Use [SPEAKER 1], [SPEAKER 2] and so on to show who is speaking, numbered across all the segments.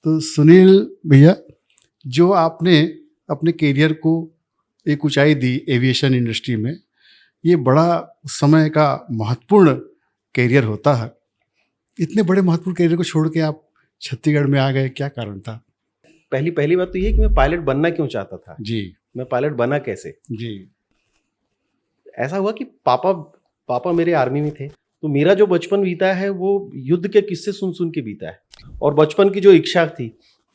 [SPEAKER 1] तो सुनील भैया, जो आपने अपने करियर को एक ऊंचाई दी एविएशन इंडस्ट्री में, ये बड़ा समय का महत्वपूर्ण करियर होता है। इतने बड़े महत्वपूर्ण करियर को छोड़ के आप छत्तीसगढ़ में आ गए, क्या कारण था?
[SPEAKER 2] पहली बात तो ये कि मैं पायलट बनना क्यों चाहता था।
[SPEAKER 1] जी
[SPEAKER 2] मैं पायलट बना कैसे?
[SPEAKER 1] जी।
[SPEAKER 2] ऐसा हुआ कि पापा मेरे आर्मी में थे, तो मेरा जो बचपन बीता है वो युद्ध के किस्से सुन सुन के बीता है। और बचपन की जो इच्छा थी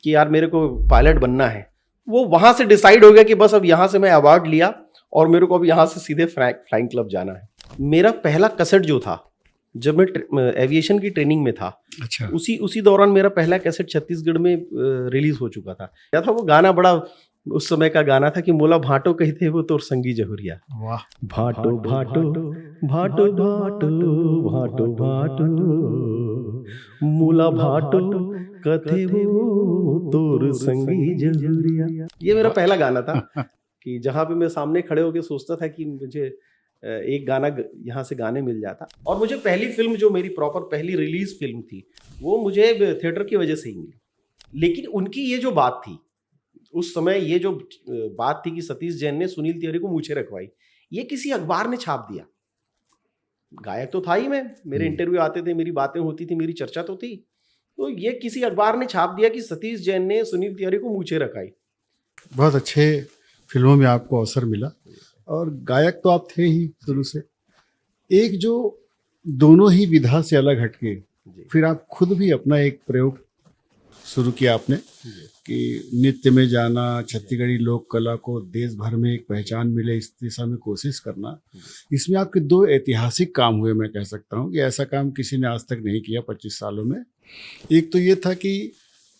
[SPEAKER 2] कि यार मेरे को पायलट बनना है, वो वहां से डिसाइड हो गया कि बस अब यहाँ से मैं अवार्ड लिया और मेरे को अब यहाँ से सीधे फ्लाइंग क्लब जाना है। मेरा पहला कैसेट जो था, जब मैं एविएशन की ट्रेनिंग में था,
[SPEAKER 1] अच्छा।
[SPEAKER 2] उसी दौरान मेरा पहला कैसेट छत्तीसगढ़ में रिलीज हो चुका था। क्या था वो गाना? बड़ा उस समय का गाना था कि मोला भाटो कहते वो तोर संगी जहुरिया।
[SPEAKER 1] वाह।
[SPEAKER 2] भाटो भाटो भाटो भाटो भाटो भाटो मोला भाटो कथे वो तोर संगी जहुरिया। ये मेरा पहला गाना था कि जहाँ पे मैं सामने खड़े होकर सोचता था कि मुझे एक गाना यहाँ से गाने मिल जाता। और मुझे पहली फिल्म जो मेरी प्रॉपर पहली रिलीज फिल्म थी वो मुझे थिएटर की वजह से ही मिली। लेकिन उनकी ये जो बात थी उस समय, ये जो बात थी कि सतीश जैन ने सुनील तिवारी को मूछें रखवाई, ये किसी अखबार ने छाप दिया। गायक तो था ही मैं, मेरे इंटरव्यू आते थे, मेरी बातें होती थी, मेरी चर्चा तो थी। तो ये किसी अखबार ने छाप दिया कि सतीश जैन ने सुनील तिवारी को मूछें रखाई।
[SPEAKER 1] बहुत अच्छे फिल्मों में आपको अवसर मिला और गायक तो आप थे ही शुरू से। एक जो दोनों ही विधा से अलग हटके फिर आप खुद भी अपना एक प्रयोग शुरू किया आपने कि नृत्य में जाना, छत्तीसगढ़ी लोक कला को देश भर में एक पहचान मिले, इस दिशा में कोशिश करना। इसमें आपके दो ऐतिहासिक काम हुए, मैं कह सकता हूँ कि ऐसा काम किसी ने आज तक नहीं किया 25 सालों में। एक तो ये था कि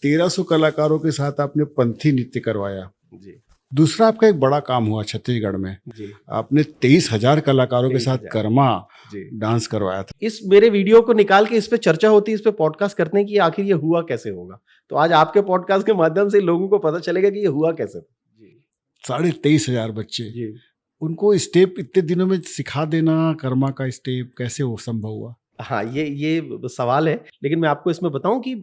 [SPEAKER 1] 1300 कलाकारों के साथ आपने पंथी नृत्य करवाया जी। दूसरा आपका एक बड़ा काम हुआ छत्तीसगढ़ में जी। आपने 23,000 कलाकारों के साथ कर्मा डांस करवाया था।
[SPEAKER 2] इस मेरे वीडियो को निकाल के इस पे चर्चा होती है, इस पे पॉडकास्ट करते हैं कि आखिर ये हुआ कैसे होगा। तो आज आपके पॉडकास्ट के माध्यम से लोगों को पता चलेगा कि ये हुआ कैसे।
[SPEAKER 1] 23,500 बच्चे जी। उनको स्टेप इतने दिनों में सिखा देना, कर्मा का स्टेप, कैसे वो संभव हुआ?
[SPEAKER 2] हाँ, ये सवाल है, लेकिन मैं आपको इसमें बताऊं कि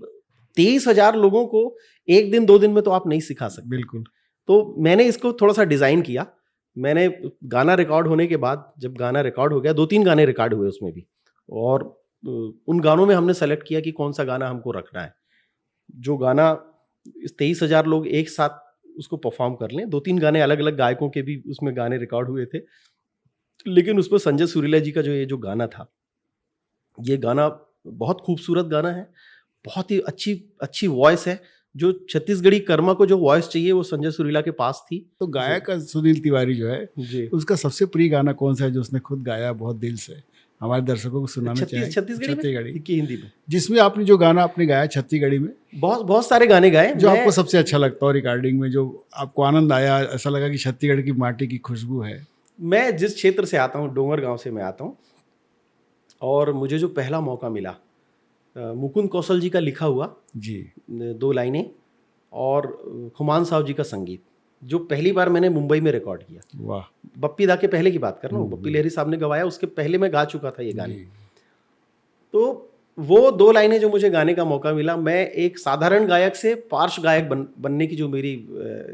[SPEAKER 2] 23,000 लोगों को एक दिन 2 दिन में तो आप नहीं सिखा सकते।
[SPEAKER 1] बिल्कुल।
[SPEAKER 2] तो मैंने इसको थोड़ा सा डिजाइन किया। मैंने गाना रिकॉर्ड होने के बाद, जब गाना रिकॉर्ड हो गया, 2-3 गाने रिकॉर्ड हुए उसमें भी, और उन गानों में हमने सेलेक्ट किया कि कौन सा गाना हमको रखना है। जो गाना 23,000 लोग एक साथ उसको परफॉर्म कर लें। 2-3 गाने अलग अलग गायकों के भी उसमें गाने रिकॉर्ड हुए थे, लेकिन उसमें संजय सुरीला जी का ये जो गाना था, ये गाना बहुत खूबसूरत गाना है, बहुत ही अच्छी वॉइस है। जो छत्तीसगढ़ी कर्मा को जो वॉइस चाहिए वो संजय सुरीला के पास थी।
[SPEAKER 1] तो गायक सुनील तिवारी जो है जी, उसका सबसे प्रिय गाना कौन सा है जो उसने खुद गाया बहुत दिल से, हमारे दर्शकों को सुनाना चाहिए?
[SPEAKER 2] छत्तीसगढ़ी की हिंदी में,
[SPEAKER 1] जिसमें आपने जो गाना आपने गाया छत्तीसगढ़ी में।
[SPEAKER 2] बहुत सारे गाने गाए।
[SPEAKER 1] जो आपको सबसे अच्छा लगता हो रिकॉर्डिंग में, जो आपको आनंद आया, ऐसा लगा कि छत्तीसगढ़ की माटी की खुशबू है?
[SPEAKER 2] मैं जिस क्षेत्र से आता हूँ, डोंगर गाँव से मैं आता हूँ, और मुझे जो पहला मौका मिला, मुकुंद कौशल जी का लिखा हुआ जी 2 लाइनें और खुमान साहब जी का संगीत, जो पहली बार मैंने मुंबई में रिकॉर्ड किया। वाह। बप्पी दा के पहले की बात कर रहा हूँ, बप्पी लहरी साहब ने गवाया, उसके पहले मैं गा चुका था ये गाने। तो वो 2 लाइनें जो मुझे गाने का मौका मिला, मैं एक साधारण गायक से पार्श्व गायक बनने की जो मेरी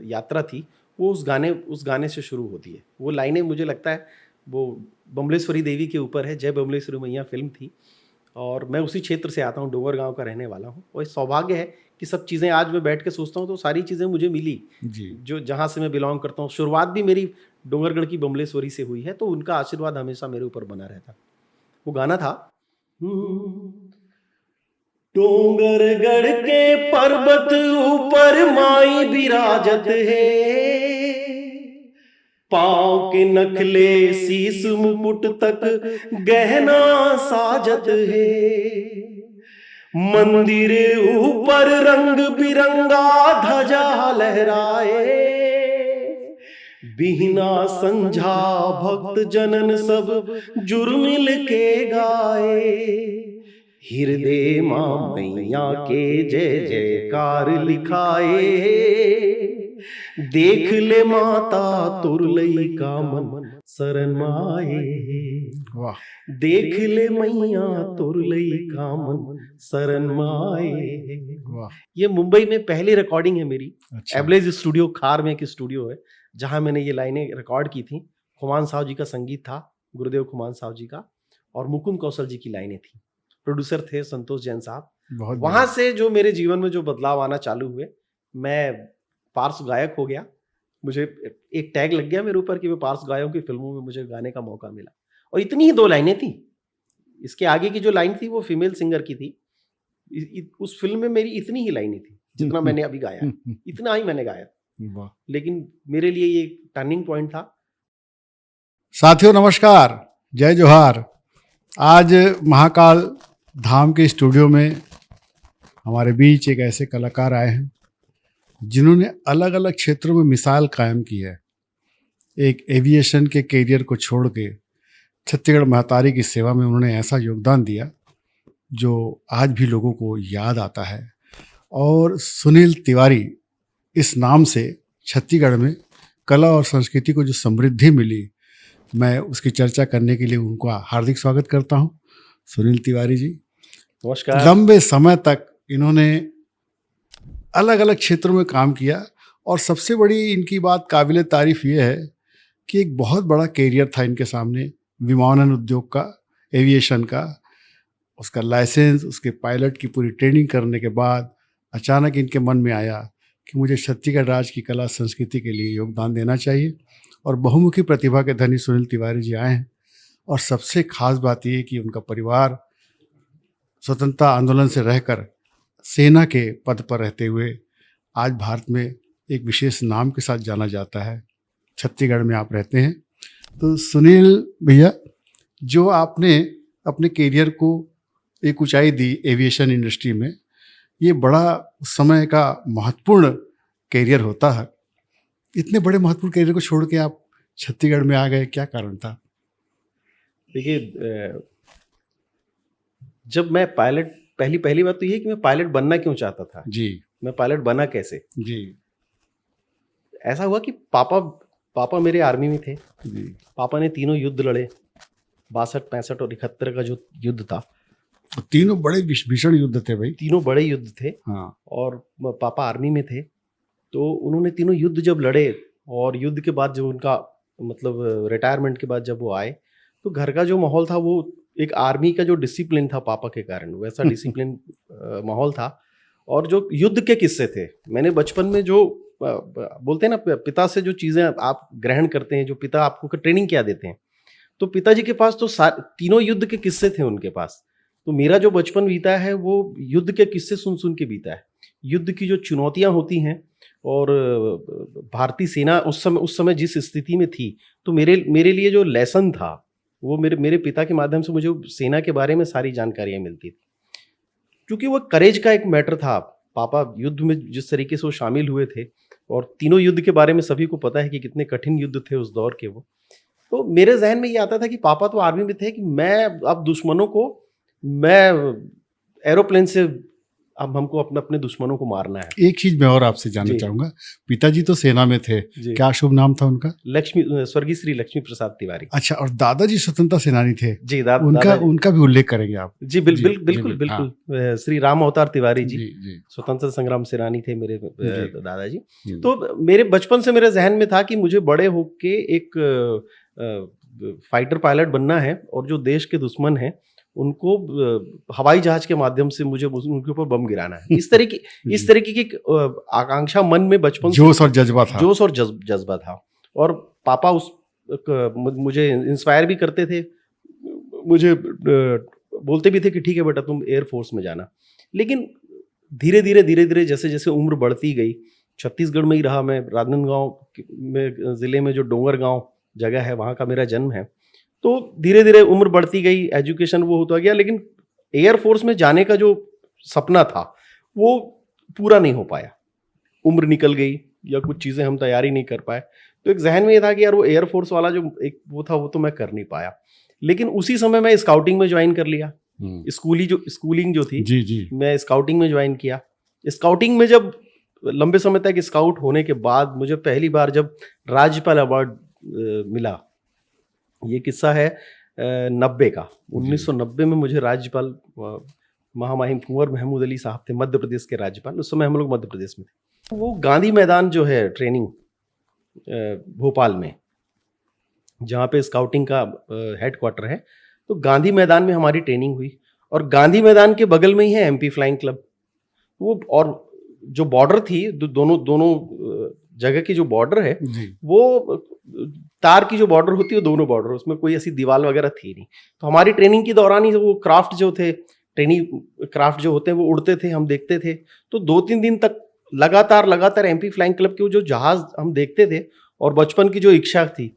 [SPEAKER 2] यात्रा थी, वो उस गाने से शुरू होती है। वो लाइनें मुझे लगता है वो बमलेश्वरी देवी के ऊपर है। जय बमलेश्वरी मैया फिल्म थी, और मैं उसी क्षेत्र से आता हूँ, डोंगर गांव का रहने वाला हूँ। और सौभाग्य है कि सब चीज़ें आज मैं बैठ के सोचता हूँ तो सारी चीज़ें मुझे मिली जी। जो जहाँ से मैं बिलोंग करता हूँ, शुरुआत भी मेरी डोंगरगढ़ की बमलेश्वरी से हुई है, तो उनका आशीर्वाद हमेशा मेरे ऊपर बना रहता। वो गाना था, डोंगरगढ़ के पर्वत ऊपर माई विराजत है, पाँव के नखले शीश मुकुट तक गहना साजत है, मंदिर ऊपर रंग बिरंगा ध्वजा लहराए, बिहना संझा भक्त जनन सब जुर्मिल के गाए, हृदय मां मैया के जय जयकार लिखाए, देख ले माता तुरलई का मन शरण माए।
[SPEAKER 1] वाह,
[SPEAKER 2] देख ले मैया तोर लइका मन शरण माए।
[SPEAKER 1] वाह,
[SPEAKER 2] ये मुंबई में पहली रिकॉर्डिंग है मेरी।
[SPEAKER 1] अच्छा,
[SPEAKER 2] एवलेज स्टूडियो खार में एक स्टूडियो है जहां मैंने ये लाइनें रिकॉर्ड की थी। खुमान साहब जी का संगीत था, गुरुदेव खुमान साहब जी का, और मुकुंद कौशल जी की लाइनें थी। प्रोड्यूसर थे संतोष जैन साहब।
[SPEAKER 1] बहुत
[SPEAKER 2] वहां से जो मेरे जीवन में जो बदलाव आना चालू हुए, मैं पार्श्व गायक हो गया। मुझे एक टैग लग गया मेरे ऊपर कि मैं पार्श्व गायक की फिल्मों में मुझे गाने का मौका मिला। और इतनी ही 2 लाइनें थी। इसके आगे की जो लाइन थी वो फीमेल सिंगर की थी। उस फिल्म में मेरी इतनी ही लाइनें थी जितना मैंने अभी गाया है। इतना ही मैंने गाया,
[SPEAKER 1] वाह।
[SPEAKER 2] लेकिन मेरे लिए ये टर्निंग पॉइंट था।
[SPEAKER 1] साथियों नमस्कार, जय जोहार। आज महाकाल धाम के स्टूडियो में हमारे बीच एक ऐसे कलाकार आए हैं जिन्होंने अलग अलग क्षेत्रों में मिसाल कायम की है। एक एविएशन के कैरियर को छोड़ के छत्तीसगढ़ महतारी की सेवा में उन्होंने ऐसा योगदान दिया जो आज भी लोगों को याद आता है। और सुनील तिवारी इस नाम से छत्तीसगढ़ में कला और संस्कृति को जो समृद्धि मिली, मैं उसकी चर्चा करने के लिए उनका हार्दिक स्वागत करता हूं। सुनील तिवारी जी,
[SPEAKER 2] नमस्कार।
[SPEAKER 1] लंबे समय तक इन्होंने अलग अलग क्षेत्रों में काम किया और सबसे बड़ी इनकी बात काबिले तारीफ ये है कि एक बहुत बड़ा कैरियर था इनके सामने, विमानन उद्योग का, एविएशन का। उसका लाइसेंस, उसके पायलट की पूरी ट्रेनिंग करने के बाद अचानक इनके मन में आया कि मुझे छत्तीसगढ़ राज्य की कला संस्कृति के लिए योगदान देना चाहिए। और बहुमुखी प्रतिभा के धनी सुनील तिवारी जी आए हैं। और सबसे खास बात ये कि उनका परिवार स्वतंत्रता आंदोलन से रहकर सेना के पद पर रहते हुए आज भारत में एक विशेष नाम के साथ जाना जाता है। छत्तीसगढ़ में आप रहते हैं। तो सुनील भैया, जो आपने अपने कैरियर को एक ऊंचाई दी एविएशन इंडस्ट्री में, ये बड़ा समय का महत्वपूर्ण कैरियर होता है। इतने बड़े महत्वपूर्ण कैरियर को छोड़ के आप छत्तीसगढ़ में आ गए, क्या कारण था?
[SPEAKER 2] देखिए, जब मैं पायलट, पहली बात तो ये है कि मैं पायलट बनना क्यों चाहता था
[SPEAKER 1] जी,
[SPEAKER 2] मैं पायलट बना कैसे।
[SPEAKER 1] जी,
[SPEAKER 2] ऐसा हुआ कि पापा मेरे आर्मी में थे।
[SPEAKER 1] जी,
[SPEAKER 2] पापा ने तीनों युद्ध लड़े, 62, 65 और 71 का जो युद्ध था।
[SPEAKER 1] तीनों बड़े भीषण युद्ध थे भाई।
[SPEAKER 2] तीनों बड़े युद्ध थे।
[SPEAKER 1] हाँ,
[SPEAKER 2] और पापा आर्मी में थे, तो उन्होंने तीनों युद्ध जब लड़े और युद्ध के बाद जो उनका मतलब रिटायरमेंट के बाद जब वो आए, तो घर का जो माहौल था वो एक आर्मी का जो डिसिप्लिन था पापा के कारण, वैसा डिसिप्लिन माहौल था। और जो युद्ध के किस्से थे, मैंने बचपन में जो बोलते हैं ना, पिता से जो चीज़ें आप ग्रहण करते हैं, जो पिता आपको ट्रेनिंग क्या देते हैं, तो पिताजी के पास तो तीनों युद्ध के किस्से थे उनके पास। तो मेरा जो बचपन बीता है वो युद्ध के किस्से सुन सुन के बीता है। युद्ध की जो चुनौतियां होती हैं, और भारतीय सेना उस समय जिस स्थिति में थी, तो मेरे लिए जो लेसन था वो मेरे पिता के माध्यम से मुझे सेना के बारे में सारी जानकारियां मिलती थी। क्योंकि वो करेज का एक मैटर था। पापा युद्ध में जिस तरीके से वो शामिल हुए थे, और तीनों युद्ध के बारे में सभी को पता है कि कितने कठिन युद्ध थे उस दौर के वो। तो मेरे जहन में ये आता था कि पापा तो आर्मी में थे, कि मैं अब दुश्मनों को, मैं एरोप्लेन से अब हमको अपने दुश्मनों को मारना है।
[SPEAKER 1] एक चीज मैं और आपसे जानना चाहूंगा, पिताजी तो सेना में थे, क्या शुभ नाम था उनका?
[SPEAKER 2] स्वर्गीय श्री लक्ष्मी प्रसाद तिवारी।
[SPEAKER 1] अच्छा, और दादाजी स्वतंत्रता सेनानी थे
[SPEAKER 2] जी।
[SPEAKER 1] उनका भी उल्लेख करेंगे आप?
[SPEAKER 2] जी बिल्कुल। हाँ। श्री राम अवतार तिवारी जी, स्वतंत्रता संग्राम सेनानी थे मेरे दादाजी। तो मेरे बचपन से मेरे जहन में था कि मुझे बड़े होके एक फाइटर पायलट बनना है, और जो देश के दुश्मन हैं उनको हवाई जहाज के माध्यम से मुझे उनके ऊपर बम गिराना है। इस तरीके की आकांक्षा मन में बचपन से,
[SPEAKER 1] जोश और
[SPEAKER 2] जज्बा था। और पापा मुझे इंस्पायर भी करते थे, मुझे बोलते भी थे कि ठीक है बेटा तुम एयरफोर्स में जाना। लेकिन धीरे धीरे जैसे जैसे उम्र बढ़ती गई, छत्तीसगढ़ में ही रहा मैं। राजनांदगांव में जिले में जो डोंगर गांव जगह है, वहाँ का मेरा जन्म है। तो धीरे धीरे उम्र बढ़ती गई, एजुकेशन वो होता गया, लेकिन एयरफोर्स में जाने का जो सपना था वो पूरा नहीं हो पाया। उम्र निकल गई या कुछ चीज़ें हम तैयारी नहीं कर पाए। तो एक जहन में ये था कि यार वो एयरफोर्स वाला जो एक वो था वो तो मैं कर नहीं पाया। लेकिन उसी समय मैं स्काउटिंग में ज्वाइन कर लिया। स्कूलिंग जो थी,
[SPEAKER 1] जी,
[SPEAKER 2] मैं स्काउटिंग में ज्वाइन किया। स्काउटिंग में जब लंबे समय तक स्काउट होने के बाद मुझे पहली बार जब राज्यपाल अवार्ड मिला, ये किस्सा है 90 का 1990 में मुझे राज्यपाल महामहिम कुंवर महमूद अली साहब थे, मध्य प्रदेश के राज्यपाल। उस समय हम लोग मध्य प्रदेश में थे। वो गांधी मैदान जो है ट्रेनिंग भोपाल में, जहाँ पे स्काउटिंग का हेडक्वार्टर है, तो गांधी मैदान में हमारी ट्रेनिंग हुई। और गांधी मैदान के बगल में ही है एमपी फ्लाइंग क्लब। वो और जो बॉर्डर थी, दोनों जगह की जो बॉर्डर है, वो तार की जो बॉर्डर होती है, वो दोनों बॉर्डर, उसमें कोई ऐसी दीवार वगैरह थी नहीं। तो हमारी ट्रेनिंग के दौरान ही वो क्राफ्ट जो थे, ट्रेनिंग क्राफ्ट जो होते हैं, वो उड़ते थे, हम देखते थे। तो 2-3 दिन तक लगातार एमपी फ्लाइंग क्लब के जो जहाज हम देखते थे, और बचपन की जो इच्छा थी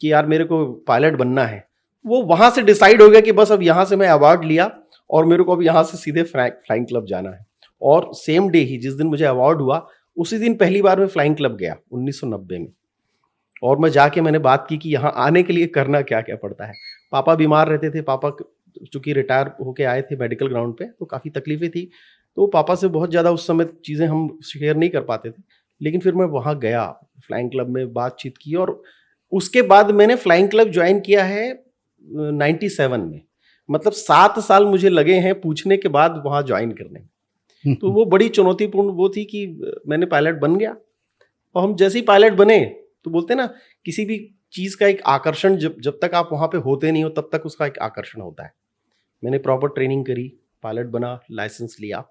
[SPEAKER 2] कि यार मेरे को पायलट बनना है, वो वहां से डिसाइड हो गया कि बस अब यहाँ से मैं अवार्ड लिया और मेरे को अब यहाँ से सीधे फ्लाइंग क्लब जाना है। और सेम डे ही, जिस दिन मुझे अवार्ड हुआ, उसी दिन पहली बार मैं फ्लाइंग क्लब गया 1990 में। और मैं जाके मैंने बात की कि यहाँ आने के लिए करना क्या क्या पड़ता है। पापा बीमार रहते थे, पापा चूंकि रिटायर होके आए थे मेडिकल ग्राउंड पे, तो काफ़ी तकलीफें थी, तो पापा से बहुत ज़्यादा उस समय चीज़ें हम शेयर नहीं कर पाते थे। लेकिन फिर मैं वहाँ गया, फ्लाइंग क्लब में बातचीत की, और उसके बाद मैंने फ्लाइंग क्लब ज्वाइन किया है 97 में। मतलब 7 साल मुझे लगे हैं पूछने के बाद वहाँ ज्वाइन करने में। तो वो बड़ी चुनौतीपूर्ण वो थी कि मैंने पायलट बन गया। और हम जैसे ही पायलट बने, तो बोलते ना, किसी भी चीज़ का एक आकर्षण जब तक आप वहाँ पे होते नहीं हो, तब तक उसका एक आकर्षण होता है। मैंने प्रॉपर ट्रेनिंग करी, पायलट बना, लाइसेंस लिया,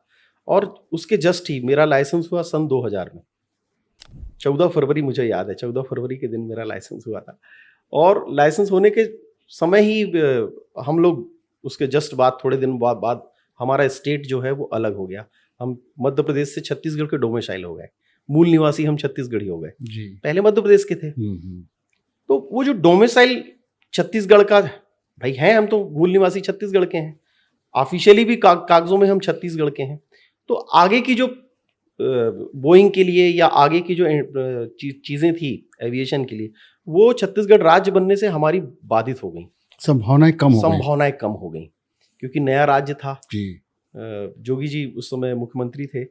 [SPEAKER 2] और उसके जस्ट ही मेरा लाइसेंस हुआ सन 2000 में। 14 फरवरी मुझे याद है, 14 फरवरी के दिन मेरा लाइसेंस हुआ था। और लाइसेंस होने के समय ही हम लोग, उसके जस्ट बाद, थोड़े दिन बाद हमारा स्टेट जो है वो अलग हो गया। हम मध्य प्रदेश से छत्तीसगढ़ के डोमिसाइल हो गए, मूल निवासी हम छत्तीसगढ़ी हो गए, पहले मध्य प्रदेश के थे। तो वो जो डोमिसाइल छत्तीसगढ़ का भाई है, हम तो मूल निवासी छत्तीसगढ़ के हैं, ऑफिशियली भी कागजों में हम छत्तीसगढ़ के हैं। तो आगे की जो बोइंग के लिए या आगे की जो चीज़ें थी एविएशन के लिए, वो छत्तीसगढ़ राज्य बनने से हमारी बाधित हो गई, संभावनाएं कम हो गई, क्योंकि नया राज्य था जी। जोगी जी उस समय मुख्यमंत्री थे,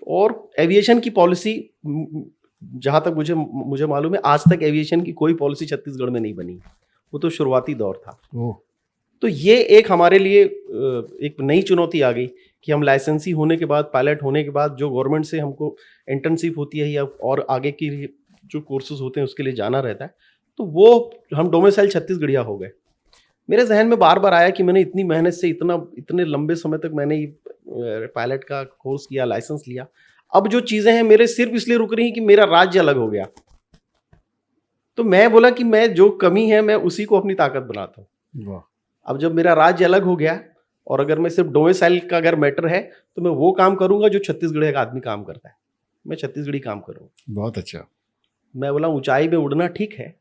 [SPEAKER 2] और एविएशन की पॉलिसी, जहाँ तक मुझे मालूम है, आज तक एविएशन की कोई पॉलिसी छत्तीसगढ़ में नहीं बनी। वो तो शुरुआती दौर था। तो ये एक हमारे लिए एक नई चुनौती आ गई कि हम लाइसेंसी होने के बाद, पायलट होने के बाद, जो गवर्नमेंट से हमको इंटर्नशिप होती है या और आगे की जो कोर्सेज होते हैं उसके लिए जाना रहता है, तो वो हम डोमिसाइल छत्तीसगढ़िया हो गए। मेरे जहन में बार बार आया कि मैंने इतनी मेहनत से इतने लंबे समय तक मैंने पायलट का कोर्स किया, लाइसेंस लिया, अब जो चीज़ें हैं मेरे सिर्फ इसलिए रुक रही हैं कि मेरा राज्य अलग हो गया। तो मैं बोला कि मैं जो कमी है मैं उसी को अपनी ताकत बनाता हूँ। अब जब मेरा राज्य अलग हो गया, और अगर मैं सिर्फ डोमिसाइल का अगर मैटर है, तो मैं वो काम करूंगा जो छत्तीसगढ़ का आदमी काम करता है, मैं छत्तीसगढ़ी काम करूँगा। बहुत अच्छा। मैं बोला ऊंचाई में उड़ना ठीक है,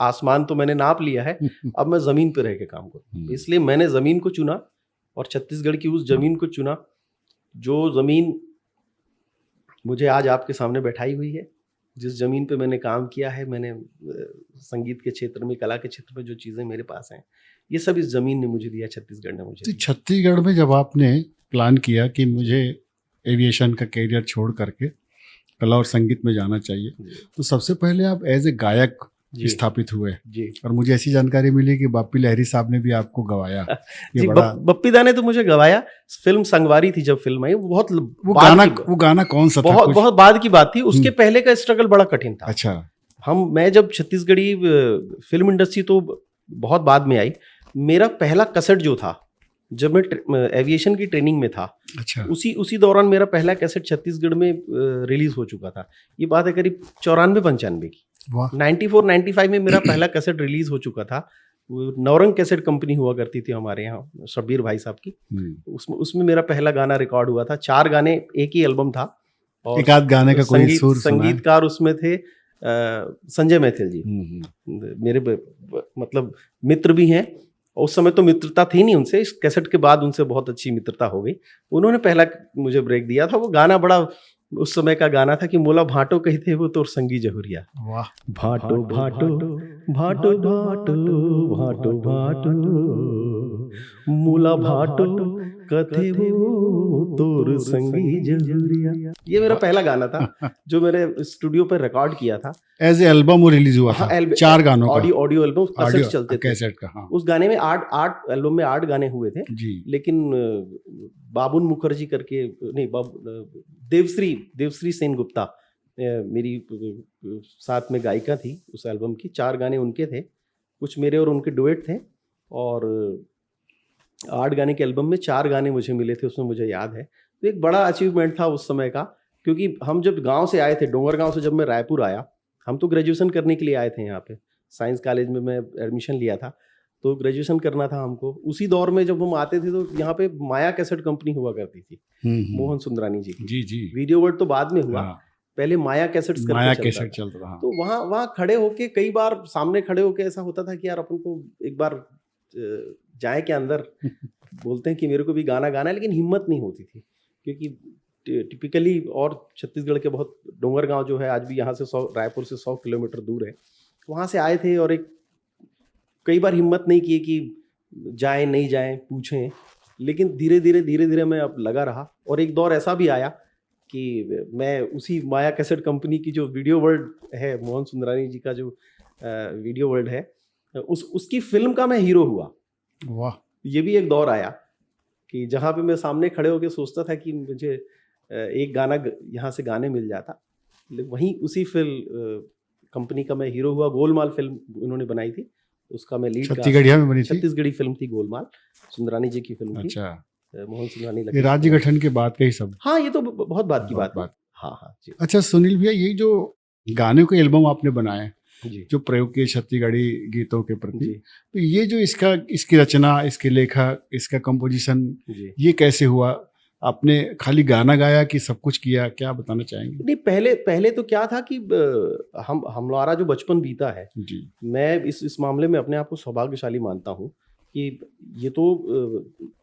[SPEAKER 2] आसमान तो मैंने नाप लिया है, अब मैं ज़मीन पे रह के काम करूँ। इसलिए मैंने ज़मीन को चुना, और छत्तीसगढ़ की उस ज़मीन को चुना जो ज़मीन मुझे आज आपके सामने बैठाई हुई है। जिस ज़मीन पे मैंने काम किया है, मैंने संगीत के क्षेत्र में, कला के क्षेत्र में जो चीज़ें मेरे पास हैं, ये सब इस ज़मीन ने मुझे दिया, छत्तीसगढ़ ने मुझे दिया।
[SPEAKER 1] छत्तीसगढ़ में जब आपने प्लान किया कि मुझे एविएशन का कैरियर छोड़ करके कला और संगीत में जाना चाहिए, तो सबसे पहले आप एज ए गायक स्थापित हुए जी। और मुझे ऐसी जानकारी मिली कि बाप्पी लहरी साहब ने भी आपको गवाया। ये बड़ा
[SPEAKER 2] बप्पी दा ने तो मुझे गवाया। फिल्म संगवारी थी जब फिल्म आई,
[SPEAKER 1] वो गाना कौन सा था?
[SPEAKER 2] बहुत बाद की बात थी। उसके पहले का स्ट्रगल बड़ा कठिन था।
[SPEAKER 1] अच्छा।
[SPEAKER 2] मैं जब छत्तीसगढ़ी फिल्म इंडस्ट्री तो बहुत बाद में आई। मेरा पहला कैसेट जो था, जब मैं एविएशन की ट्रेनिंग में था,
[SPEAKER 1] अच्छा,
[SPEAKER 2] उसी दौरान मेरा पहला कैसेट छत्तीसगढ़ में रिलीज हो चुका था। ये बात है करीब 94-95 की। 94-95 में मेरा पहला कैसेट रिलीज हो चुका था। नवरंग कैसेट कंपनी हुआ करती थी हमारे यहाँ, शब्बीर भाई साहब की। उसमें मेरा पहला गाना रिकॉर्ड हुआ था। 4 गाने, एक ही एल्बम था, और
[SPEAKER 1] एक आध गाने का कोई सुर
[SPEAKER 2] संगीतकार उसमें थे संजय मैथिल जी। मेरे मतलब मित्र भी हैं। उस समय तो मित्रता थी नहीं उनसे, इस कैसेट के बाद उनसे बहुत अच्छी मित्रता हो गई। उन्होंने पहला मुझे ब्रेक दिया था। वो गाना बड़ा उस समय का गाना था कि मोला भाटो कहते वो तो संगी जहुरिया।
[SPEAKER 1] वाह।
[SPEAKER 2] भाटो भाटो भाटो भाटो भाटो भाटो, मोला भाटो कथे वो तोर संगी जहुरिया, ये मेरा पहला गाना था जो मेरे स्टूडियो पर रिकॉर्ड किया था।
[SPEAKER 1] एज ए एल्बम वो रिलीज हुआ था। 4 गानों का
[SPEAKER 2] ऑडियो एल्बम कैसेट चलते थे।
[SPEAKER 1] कैसेट का, हाँ।
[SPEAKER 2] उस गाने में 8 एल्बम में 8 गाने हुए थे
[SPEAKER 1] जी।
[SPEAKER 2] लेकिन बाबुन मुखर्जी करके नहीं, देवश्री सेन गुप्ता मेरी साथ में गायिका थी उस एल्बम की। 4 गाने उनके थे, कुछ मेरे और उनके डुएट थे, और 8 गाने के एल्बम में 4 गाने मुझे मिले थे उसमें, मुझे याद है। तो एक बड़ा अचीवमेंट था उस समय का, क्योंकि हम जब गांव से आए थे, डोंगरगांव से जब मैं रायपुर आया, हम तो ग्रेजुएशन करने के लिए आए थे यहाँ पे, साइंस कॉलेज में मैं एडमिशन लिया था, तो ग्रेजुएशन करना था हमको। उसी दौर में जब हम आते थे तो यहाँ पे माया कैसेट कंपनी हुआ करती थी, मोहन सुंदरानी जी की।
[SPEAKER 1] जी।
[SPEAKER 2] वीडियो वर्ल्ड तो बाद में हुआ, पहले माया कैसेट्स करके
[SPEAKER 1] चलता था।
[SPEAKER 2] तो वहाँ खड़े होके, कई बार सामने खड़े होके ऐसा होता था कि यार अपन को एक बार जाए के अंदर बोलते हैं कि मेरे को भी गाना गाना है, लेकिन हिम्मत नहीं होती थी, क्योंकि टिपिकली, और छत्तीसगढ़ के बहुत, डोंगरगांव जो है आज भी यहाँ से रायपुर से 100 किलोमीटर दूर है, वहाँ से आए थे, और कई बार हिम्मत नहीं की कि जाएं नहीं जाएं पूछें, लेकिन धीरे धीरे मैं अब लगा रहा। और एक दौर ऐसा भी आया कि मैं उसी माया कैसेट कंपनी की जो वीडियो वर्ल्ड है, मोहन सुंदरानी जी का जो वीडियो वर्ल्ड है, उसकी फिल्म का मैं हीरो हुआ।
[SPEAKER 1] वाह।
[SPEAKER 2] ये भी एक दौर आया कि जहाँ पे मैं सामने खड़े होकर सोचता था कि मुझे एक गाना यहाँ से गाने मिल जाता, वहीं उसी फिल्म कंपनी का मैं हीरो हुआ। गोलमाल फिल्म उन्होंने बनाई थी, उसका मैं लीड, छत्तीसगढ़ी फिल्म थी गोलमाल, सुंदरानी जी की फिल्म थी। मोहन सुंदरानी
[SPEAKER 1] ये राज्य गठन के बाद का ही सब।
[SPEAKER 2] हाँ, ये तो बहुत बात की बात। हाँ जी।
[SPEAKER 1] अच्छा सुनील भैया, ये जो गाने के एल्बम आपने बनाए जो प्रयोग किए छत्तीसगढ़ी गीतों के प्रति, तो ये जो इसकी रचना, इसके लेखक, इसका कंपोजिशन, ये कैसे हुआ? आपने खाली गाना गाया कि सब कुछ किया, क्या बताना चाहेंगे?
[SPEAKER 2] नहीं, पहले तो क्या था कि हमारा जो बचपन बीता है जी, मैं इस मामले में अपने आप को सौभाग्यशाली मानता हूँ कि ये तो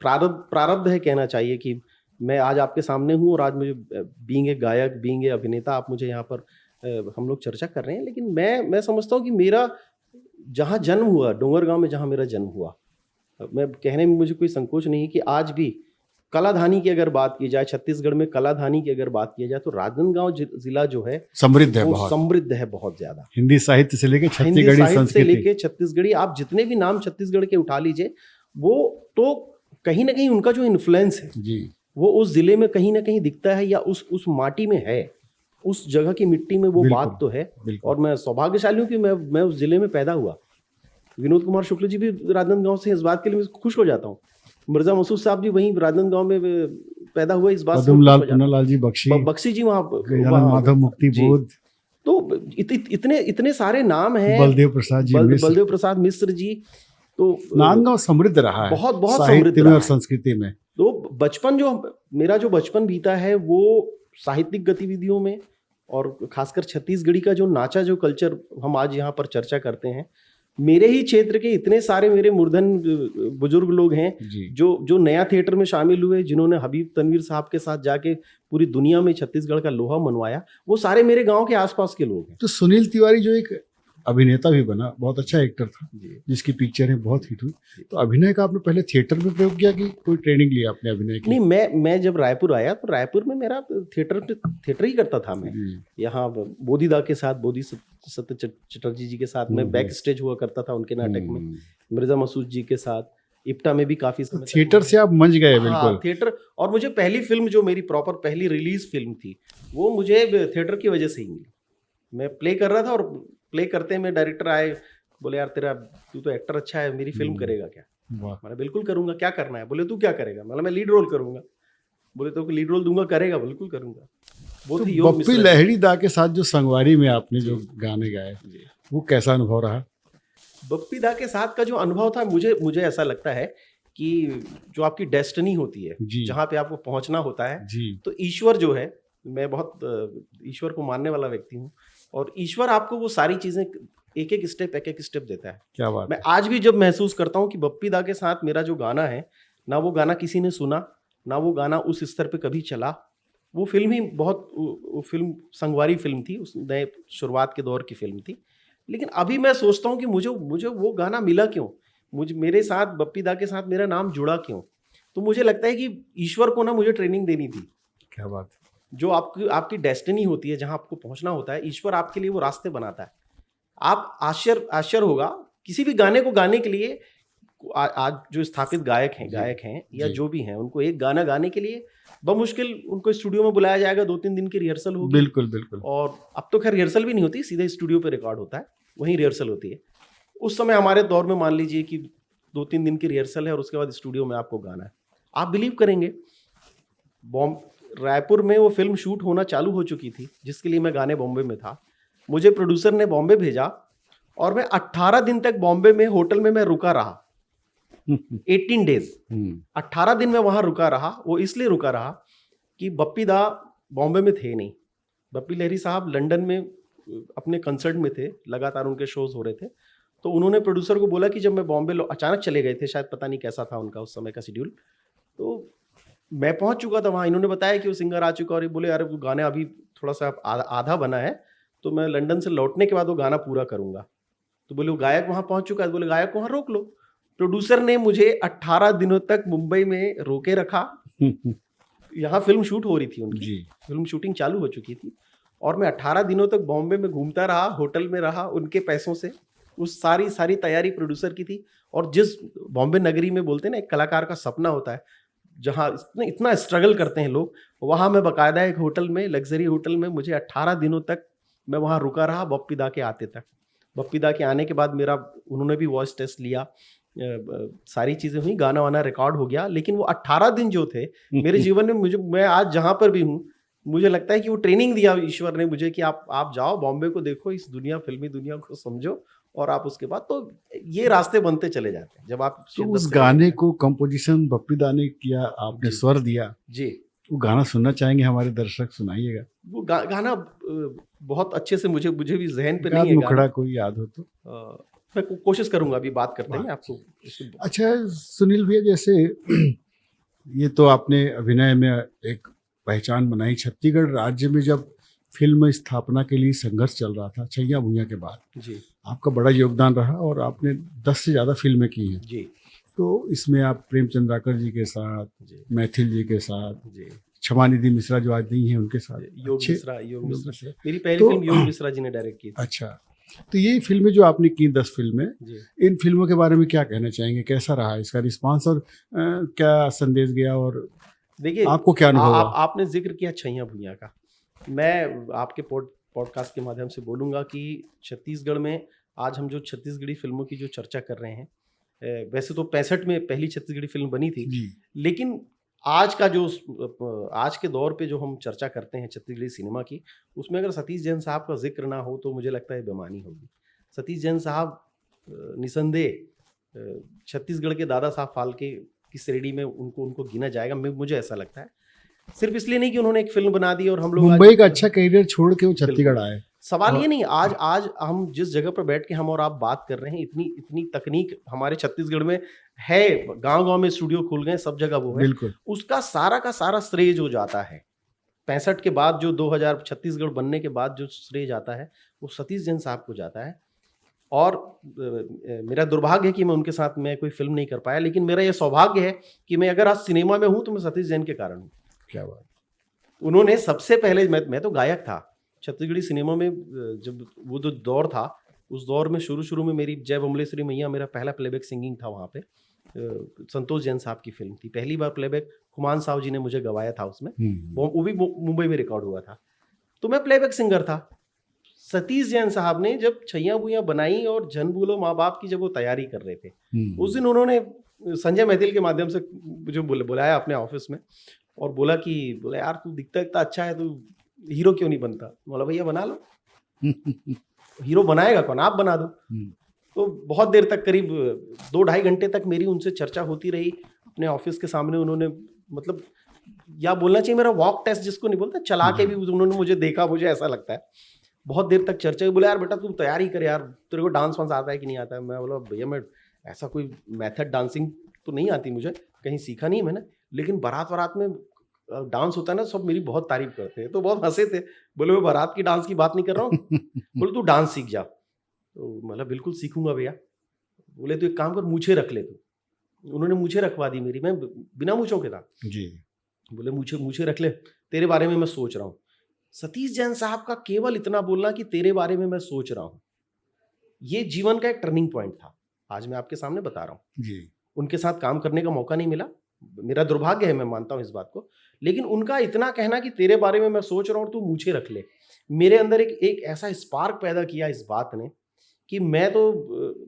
[SPEAKER 2] प्रारब्ध है, कहना चाहिए कि मैं आज आपके सामने हूँ, और आज मुझे बीइंग ए गायक, बीइंग ए अभिनेता, आप मुझे यहाँ पर हम लोग चर्चा कर रहे हैं। लेकिन मैं समझता हूँ कि मेरा जहाँ जन्म हुआ, डोंगरगांव में जहाँ मेरा जन्म हुआ, मैं कहने में मुझे कोई संकोच नहीं है कि आज भी कलाधानी की अगर बात की जाए, छत्तीसगढ़ में कलाधानी की अगर बात की जाए, तो राजनांदगांव जिला जो है
[SPEAKER 1] समृद्ध है बहुत ज्यादा। हिंदी साहित्य से लेके
[SPEAKER 2] छत्तीसगढ़ी, आप जितने भी नाम छत्तीसगढ़ के उठा लीजिए, वो तो कहीं ना कहीं उनका जो इन्फ्लुएंस है जी, वो उस जिले में कहीं ना कहीं दिखता है, या उस माटी में है, उस जगह की मिट्टी में वो बात तो है। और मैं सौभाग्यशाली हूँ कि मैं उस जिले में पैदा हुआ। विनोद कुमार शुक्ल जी भी राजनांदगांव से, इस बात के लिए मैं खुश हो जाता हूँ। मिर्जा मसूद साहब जी वहीं राजनांदगांव में पैदा हुए, इस बात
[SPEAKER 1] से
[SPEAKER 2] बख्शी जी वहाँ
[SPEAKER 1] माधव मुक्ति बोध,
[SPEAKER 2] तो इतने सारे नाम हैं,
[SPEAKER 1] बलदेव
[SPEAKER 2] प्रसाद मिश्र जी। तो
[SPEAKER 1] नांदगांव समृद्ध रहा है
[SPEAKER 2] बहुत समृद्ध
[SPEAKER 1] और संस्कृति में।
[SPEAKER 2] तो मेरा जो बचपन बीता है वो साहित्यिक गतिविधियों में, और खासकर छत्तीसगढ़ी का जो नाचा, जो कल्चर हम आज यहाँ पर चर्चा करते हैं, मेरे ही क्षेत्र के इतने सारे मेरे मूर्धन बुजुर्ग लोग हैं जो नया थिएटर में शामिल हुए, जिन्होंने हबीब तनवीर साहब के साथ जाके पूरी दुनिया में छत्तीसगढ़ का लोहा मनवाया, वो सारे मेरे गांव के आसपास के लोग हैं।
[SPEAKER 1] तो सुनील तिवारी जो एक अभिनेता भी बना, बहुत अच्छा एक्टर था, जिसकी पिक्चरें बहुत हिट हुई, तो अभिनय का आपने पहले थिएटर में प्रयोग किया कि कोई ट्रेनिंग लिया आपने अभिनय की?
[SPEAKER 2] नहीं, मैं जब रायपुर आया तो रायपुर में मेरा थिएटर ही करता था। मैं यहाँ बोधिदा के साथ, बोधि सत्य चटर्जी जी के साथ मैं बैक स्टेज हुआ करता था उनके नाटक में, मिर्जा मसूद जी के साथ, इप्टा में भी काफी समय।
[SPEAKER 1] थिएटर से आप मंच गए? बिल्कुल
[SPEAKER 2] थिएटर। और मुझे पहली फिल्म जो मेरी प्रॉपर पहली रिलीज फिल्म थी, वो मुझे थिएटर की वजह से ही मिली। मैं प्ले कर रहा था, और प्ले करते में डायरेक्टर आए, बोले यार तू तो एक्टर अच्छा है, मेरी फिल्म करेगा क्या? मैंने बिल्कुल करूंगा, क्या करना है? बोले तू क्या करेगा? मैं लीड रोल करूंगा। बोले तो लीड रोल दूंगा, करेगा? बिल्कुल करूंगा।
[SPEAKER 1] वो तो बप्पी लहड़ी दा के साथ जो संगवारी में आपने जो गाने गाए, वो कैसा अनुभव रहा?
[SPEAKER 2] बप्पी दा के साथ का जो अनुभव था, मुझे ऐसा लगता है कि जो आपकी डेस्टिनी होती है, जहाँ पे आपको पहुंचना होता है, तो ईश्वर जो है, मैं बहुत ईश्वर को मानने वाला व्यक्ति हूँ, और ईश्वर आपको वो सारी चीजें एक एक स्टेप देता है।
[SPEAKER 1] क्या बात।
[SPEAKER 2] मैं आज भी जब महसूस करता हूँ कि बप्पी दा के साथ मेरा जो गाना है ना, वो गाना किसी ने सुना ना, वो गाना उस स्तर पे कभी चला। वो फिल्म ही वो फिल्म संगवारी फिल्म थी, उस नए शुरुआत के दौर की फिल्म थी। लेकिन अभी मैं सोचता हूँ कि मुझे वो गाना मिला क्यों, मेरे साथ बप्पी दा के साथ मेरा नाम जुड़ा क्यों? तो मुझे लगता है कि ईश्वर को ना मुझे ट्रेनिंग देनी थी।
[SPEAKER 1] क्या बात है।
[SPEAKER 2] जो आपकी डेस्टिनी होती है, जहां आपको पहुंचना होता है, ईश्वर आपके लिए वो रास्ते बनाता है। आप आश्चर्य होगा, किसी भी गाने को गाने के लिए आज जो स्थापित गायक हैं या जो भी हैं, उनको एक गाना गाने के लिए बमुश्किल उनको स्टूडियो में बुलाया जाएगा, 2-3 दिन की रिहर्सल होगी।
[SPEAKER 1] बिल्कुल बिल्कुल।
[SPEAKER 2] और अब तो खैर रिहर्सल भी नहीं होती, सीधे स्टूडियो पे रिकॉर्ड होता है, वहीं रिहर्सल होती है। उस समय हमारे दौर में मान लीजिए कि 2-3 दिन की रिहर्सल है और उसके बाद स्टूडियो में आपको गाना है। आप बिलीव करेंगे, रायपुर में वो फिल्म शूट होना चालू हो चुकी थी, जिसके लिए मैं गाने बॉम्बे में था। मुझे प्रोड्यूसर ने बॉम्बे भेजा और मैं 18 दिन तक बॉम्बे में होटल में मैं रुका रहा। 18 डेज, 18 दिन में वहां रुका रहा। वो इसलिए रुका रहा कि बप्पी दा बॉम्बे में थे नहीं। बप्पी लहरी साहब लंदन में अपने कंसर्ट में थे, लगातार उनके शोज हो रहे थे। तो उन्होंने प्रोड्यूसर को बोला कि जब मैं बॉम्बे अचानक चले गए थे, शायद पता नहीं कैसा था उनका उस समय का शेड्यूल, तो मैं पहुंच चुका था वहाँ। इन्होंने बताया कि वो सिंगर आ चुका, और ये बोले यार वो गाना अभी थोड़ा सा आधा बना है, तो मैं लंदन से लौटने के बाद वो गाना पूरा करूंगा। तो बोले वो गायक वहाँ पहुंच चुका है, बोले गायक को वहाँ रोक लो। प्रोड्यूसर ने मुझे 18 दिनों तक मुंबई में रोके रखा। यहाँ फिल्म शूट हो रही थी उनकी, फिल्म शूटिंग चालू हो चुकी थी, और मैं 18 दिनों तक बॉम्बे में घूमता रहा, होटल में रहा, उनके पैसों से। उस सारी तैयारी प्रोड्यूसर की थी। और जिस बॉम्बे नगरी में बोलते हैं ना एक कलाकार का सपना होता है, जहाँ इतना स्ट्रगल करते हैं लोग, वहाँ मैं बाकायदा एक होटल में, लग्जरी होटल में, मुझे 18 दिनों तक मैं वहाँ रुका रहा, बप्पी दा के आते तक। बप्पी दा के आने के बाद मेरा, उन्होंने भी वॉइस टेस्ट लिया, सारी चीज़ें हुई, गाना वाना रिकॉर्ड हो गया। लेकिन वो 18 दिन जो थे मेरे जीवन में, मैं आज जहाँ पर भी हूँ, मुझे लगता है कि वो ट्रेनिंग दिया ईश्वर ने मुझे कि आप जाओ बॉम्बे को देखो, इस फिल्मी दुनिया को समझो, और आप उसके बाद तो ये रास्ते बनते चले जाते हैं जब आप
[SPEAKER 1] तो उस गाने को कंपोजिशन बप्पी दा ने किया, आपने स्वर दिया
[SPEAKER 2] जी।
[SPEAKER 1] वो गाना सुनना चाहेंगे हमारे दर्शक, सुनाइएगा।
[SPEAKER 2] वो गाना बहुत अच्छे से मुझे भी जहन पे नहीं है,
[SPEAKER 1] मुखड़ा कोई याद हो तो
[SPEAKER 2] मैं कोशिश करूंगा, अभी बात करते हैं आपको।
[SPEAKER 1] अच्छा सुनील भैया, जैसे ये तो आपने अभिनय में एक पहचान बनाई। छत्तीसगढ़ राज्य में जब फिल्म स्थापना के लिए संघर्ष चल रहा था छैया भुइयां के बाद
[SPEAKER 2] जी,
[SPEAKER 1] आपका बड़ा योगदान रहा और आपने 10 से ज़्यादा फिल्में की हैं
[SPEAKER 2] जी।
[SPEAKER 1] तो इसमें आप प्रेम चंद्राकर जी के साथ, मैथिल जी के साथ,
[SPEAKER 2] जी,
[SPEAKER 1] क्षमानिधि मिश्रा जो आज नहीं है उनके साथ,
[SPEAKER 2] योग मिश्रा मेरी पहली फिल्म योग मिश्रा जी ने डायरेक्ट की थी।
[SPEAKER 1] अच्छा, तो ये फिल्में जो आपने की 10 फिल्में, इन फिल्मों के बारे में क्या कहना चाहेंगे? कैसा रहा इसका रिस्पांस और क्या संदेश गया, और
[SPEAKER 2] देखिए
[SPEAKER 1] आपको क्या अनुभव हुआ?
[SPEAKER 2] आपने जिक्र किया छैया भुइयां का। मैं आपके पॉडकास्ट के माध्यम से बोलूँगा कि छत्तीसगढ़ में आज हम जो छत्तीसगढ़ी फिल्मों की जो चर्चा कर रहे हैं, वैसे तो 65 में पहली छत्तीसगढ़ी फिल्म बनी थी, लेकिन आज के दौर पे जो हम चर्चा करते हैं छत्तीसगढ़ी सिनेमा की, उसमें अगर सतीश जैन साहब का जिक्र ना हो तो मुझे लगता है बेमानी होगी। सतीश जैन साहब निसंदेह छत्तीसगढ़ के दादा साहब फाल्के की श्रेणी में उनको गिना जाएगा, मुझे ऐसा लगता है। सिर्फ इसलिए नहीं कि उन्होंने एक फिल्म बना दी और हम लोग
[SPEAKER 1] मुंबई का अच्छा करियर छोड़ के वो छत्तीसगढ़ आए।
[SPEAKER 2] सवाल ये नहीं, आज हम जिस जगह पर बैठ के हम और आप बात कर रहे हैं, इतनी तकनीक हमारे छत्तीसगढ़ में है, गांव-गांव में स्टूडियो खुल गए, सब जगह वो है, उसका सारा का सारा श्रेय जो जाता है 65 के बाद, जो 2000 छत्तीसगढ़ बनने के बाद जो श्रेय जाता है, वो सतीश जैन साहब को जाता है। और मेरा दुर्भाग्य है कि मैं उनके साथ मैं कोई फिल्म नहीं कर पाया, लेकिन मेरा यह सौभाग्य है कि मैं अगर आज सिनेमा में हूँ तो मैं सतीश जैन के कारण हूँ।
[SPEAKER 1] क्या बात।
[SPEAKER 2] उन्होंने सबसे पहले, मैं तो गायक था छत्तीसगढ़ी सिनेमा में, जब वो जो दौर था, उस दौर में शुरू में मेरी जय बमलेश्वरी मैया मेरा पहला प्लेबैक सिंगिंग था वहाँ पे। संतोष जैन साहब की फिल्म थी, पहली बार प्लेबैक खुमान साहब जी ने मुझे गवाया था उसमें, वो भी मुंबई में रिकॉर्ड हुआ था, तो मैं प्लेबैक सिंगर था। सतीश जैन साहब ने जब छैया भुइयां बनाई और जन बोलो माँ बाप की जब वो तैयारी कर रहे थे, उस दिन उन्होंने संजय मैथिल के माध्यम से मुझे बुलाया अपने ऑफिस में और बोला यार तू दिखता इतना अच्छा है, तू हीरो क्यों नहीं बनता? बोला भैया बना लो। हीरो बनाएगा कौन, आप बना दो। तो बहुत देर तक, करीब 2-2.5 घंटे तक मेरी उनसे चर्चा होती रही अपने ऑफिस के सामने। उन्होंने, मतलब या बोलना चाहिए मेरा वॉक टेस्ट जिसको नहीं बोलते, चला के भी उन्होंने मुझे देखा, मुझे ऐसा लगता है। बहुत देर तक चर्चा हुई, बोला यार बेटा तू तैयारी कर यार, तेरे को डांस वांस आता है कि नहीं आता है? मैं बोला भैया मैं ऐसा कोई मेथड डांसिंग तो नहीं आती मुझे, कहीं सीखा नहीं मैंने, लेकिन बारात में डांस होता है ना, सब मेरी बहुत तारीफ करते हैं। तो बहुत हंसे थे, बोले मैं बारात की डांस की बात नहीं कर रहा हूँ, बोले तू डांस सीख जा। तो मतलब बिल्कुल सीखूंगा भैया। बोले तू एक काम कर, मूछें रख ले तू, उन्होंने मूछें रखवा दी मेरी, मैं बिना मूछों के था
[SPEAKER 1] जी।
[SPEAKER 2] बोले मूछें रख ले, तेरे बारे में मैं सोच रहा हूँ। सतीश जैन साहब का केवल इतना बोलना कि तेरे बारे में मैं सोच रहा हूँ, ये जीवन का एक टर्निंग पॉइंट था। आज मैं आपके सामने बता रहा हूँ।
[SPEAKER 1] जी।
[SPEAKER 2] उनके साथ काम करने का मौका नहीं मिला, मेरा दुर्भाग्य है, मैं मानता हूँ इस बात को, लेकिन उनका इतना कहना कि तेरे बारे में मैं सोच रहा हूँ, तू मूछें रख ले, मेरे अंदर एक ऐसा स्पार्क पैदा किया इस बात ने कि मैं तो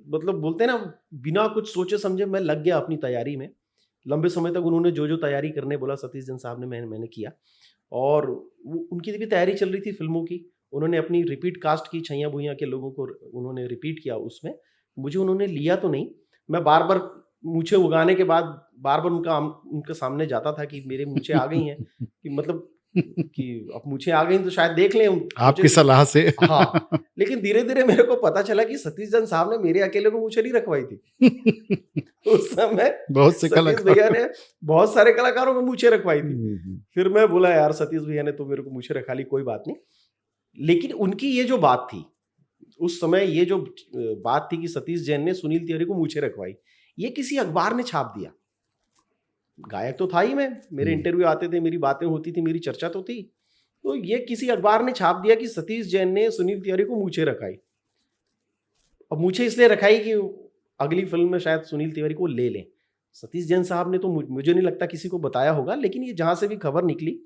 [SPEAKER 2] मतलब बोलते हैं ना, बिना कुछ सोचे समझे मैं लग गया अपनी तैयारी में। लंबे समय तक उन्होंने जो तैयारी करने बोला सतीश जैन साहब ने, मैंने किया। और उनकी भी तैयारी चल रही थी फिल्मों की। उन्होंने अपनी रिपीट कास्ट की, छैया भुइयां के लोगों को उन्होंने रिपीट किया उसमें। मुझे उन्होंने लिया तो नहीं, मैं बार बार मूछें उगाने के बाद बार बार उनके सामने जाता था कि मेरे मूछें आ गई हैं, कि मतलब कि अब मूछें आ गई तो शायद देख लें
[SPEAKER 1] आपकी सलाह से।
[SPEAKER 2] हाँ, लेकिन धीरे धीरे मेरे को पता चला कि सतीश जैन साहब ने मेरे अकेले को मूछें नहीं रखवाई थी। उस समय
[SPEAKER 1] बहुत से
[SPEAKER 2] सतीश भैया ने बहुत सारे कलाकारों को मूछें रखवाई थी। फिर मैं बोला यार सतीश भैया ने तो मेरे को मूछें रखा ली, कोई बात नहीं। लेकिन उनकी ये जो बात थी उस समय, ये जो बात थी कि सतीश जैन ने सुनील तिवारी को मूछें रखवाई, ये किसी अखबार ने छाप दिया। गायक तो था ही मैं, मेरे इंटरव्यू आते थे, मेरी बातें होती थी, मेरी चर्चा तो थी, तो ये किसी अखबार ने छाप दिया कि सतीश जैन ने सुनील तिवारी को मूछें रखाई। अब मूछें इसलिए रखाई कि अगली फिल्म में शायद सुनील तिवारी को ले लें। सतीश जैन साहब ने तो मुझे नहीं लगता किसी को बताया होगा, लेकिन ये जहां से भी खबर निकली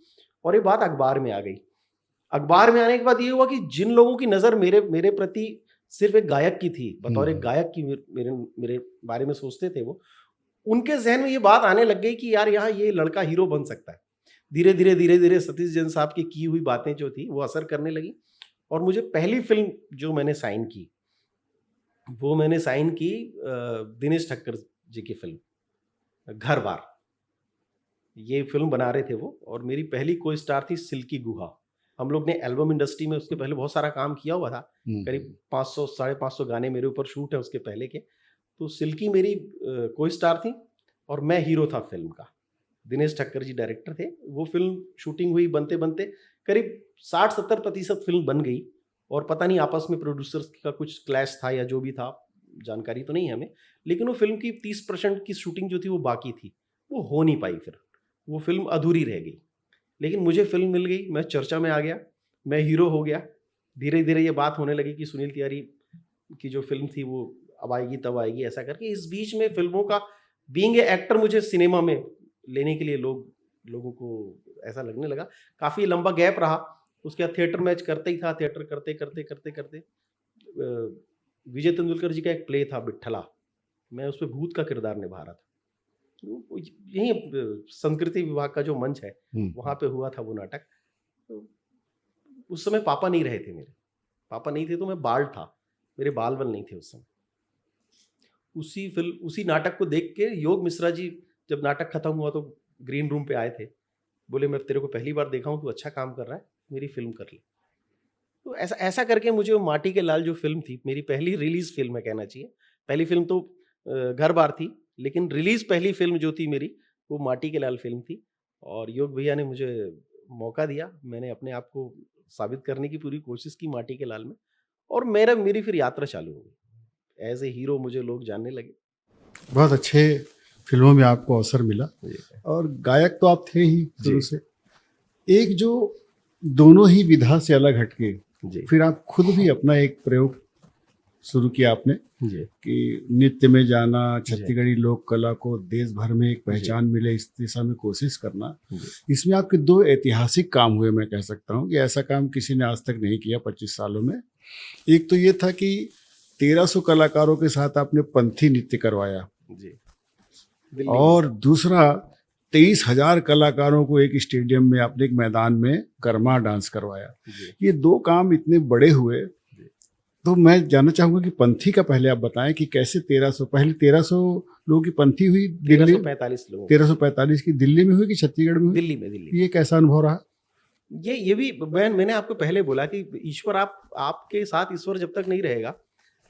[SPEAKER 2] और ये बात अखबार में आ गई। अखबार में आने के बाद ये हुआ कि जिन लोगों की नज़र मेरे प्रति सिर्फ एक गायक की थी, बतौर एक गायक की मेरे बारे में सोचते थे वो, उनके जहन में ये बात आने लग गई कि यार यहाँ ये लड़का हीरो बन सकता है। धीरे धीरे सतीश जैन साहब की हुई बातें जो थी वो असर करने लगी। और मुझे पहली फिल्म जो मैंने साइन की, वो मैंने साइन की दिनेश ठक्कर जी की फिल्म घर बार। ये फिल्म बना रहे थे वो, और मेरी पहली को स्टार थी सिल्की गुहा। हम लोग ने एल्बम इंडस्ट्री में उसके पहले बहुत सारा काम किया हुआ था, करीब 500 550 गाने मेरे ऊपर शूट है उसके पहले के। तो सिल्की मेरी को स्टार थी और मैं हीरो था फिल्म का। दिनेश ठक्कर जी डायरेक्टर थे। वो फिल्म शूटिंग हुई, बनते बनते करीब 60-70% फिल्म बन गई, और पता नहीं आपस में प्रोड्यूसर्स का कुछ क्लैश था या जो भी था, जानकारी तो नहीं है हमें, लेकिन वो फिल्म की 30% की शूटिंग जो थी वो बाकी थी, वो हो नहीं पाई, फिर वो फिल्म अधूरी रह गई। लेकिन मुझे फिल्म मिल गई, मैं चर्चा में आ गया, मैं हीरो हो गया। धीरे धीरे ये बात होने लगी कि सुनील तिवारी की जो फिल्म थी वो अब आएगी तब आएगी, ऐसा करके इस बीच में फिल्मों का बीइंग ए एक्टर मुझे सिनेमा में लेने के लिए लोगों को ऐसा लगने लगा। काफ़ी लंबा गैप रहा, उसके बाद थिएटर मैच करते ही था। थिएटर करते करते करते करते विजय तेंदुलकर जी का एक प्ले था बिट्ठला, मैं उसमें भूत का किरदार निभा रहा था। यही संस्कृति विभाग का जो मंच है वहाँ पे हुआ था वो नाटक। तो उस समय पापा नहीं रहे थे, मेरे पापा नहीं थे, तो मैं बाल था, मेरे बाल नहीं थे उस समय। उसी नाटक को देख के योग मिश्रा जी जब नाटक खत्म हुआ तो ग्रीन रूम पे आए थे, बोले मैं तेरे को पहली बार देखा हूँ, तू अच्छा काम कर रहा है, मेरी फिल्म कर ले। तो ऐसा करके मुझे वो माटी के लाल जो फिल्म थी, मेरी पहली रिलीज फिल्म है कहना चाहिए। पहली फिल्म तो घर बार थी, लेकिन रिलीज पहली फिल्म जो थी मेरी वो माटी के लाल फिल्म थी। और योग भैया ने मुझे मौका दिया, मैंने अपने आप को साबित करने की पूरी कोशिश की माटी के लाल में, और मेरी फिर यात्रा चालू हो गई। एज ए हीरो मुझे लोग जानने लगे।
[SPEAKER 1] बहुत अच्छे फिल्मों में आपको अवसर मिला, और गायक तो आप थे ही शुरू से। एक जो दोनों ही विधा से अलग हटके, फिर आप खुद भी अपना एक प्रयोग शुरू किया आपने कि नृत्य में जाना, छत्तीसगढ़ी लोक कला को देश भर में एक पहचान मिले, इस दिशा में कोशिश करना। इसमें आपके दो ऐतिहासिक काम हुए, मैं कह सकता हूँ कि ऐसा काम किसी ने आज तक नहीं किया 25 सालों में। एक तो ये था कि 1300 कलाकारों के साथ आपने पंथी नृत्य करवाया, और दूसरा 23,000 कलाकारों को एक स्टेडियम में, आपने एक मैदान में कर्मा डांस करवाया। ये दो काम इतने बड़े हुए, तो मैं जानना चाहूंगा कि पंथी का पहले आप बताएं कि कैसे 1300 लोगों की पंथी हुई, 1345 की दिल्ली में हुई कि छत्तीसगढ़ में हुई? दिल्ली। ये कैसा अनुभव रहा?
[SPEAKER 2] ये भी मैंने आपको पहले बोला कि ईश्वर, आपके साथ ईश्वर जब तक नहीं रहेगा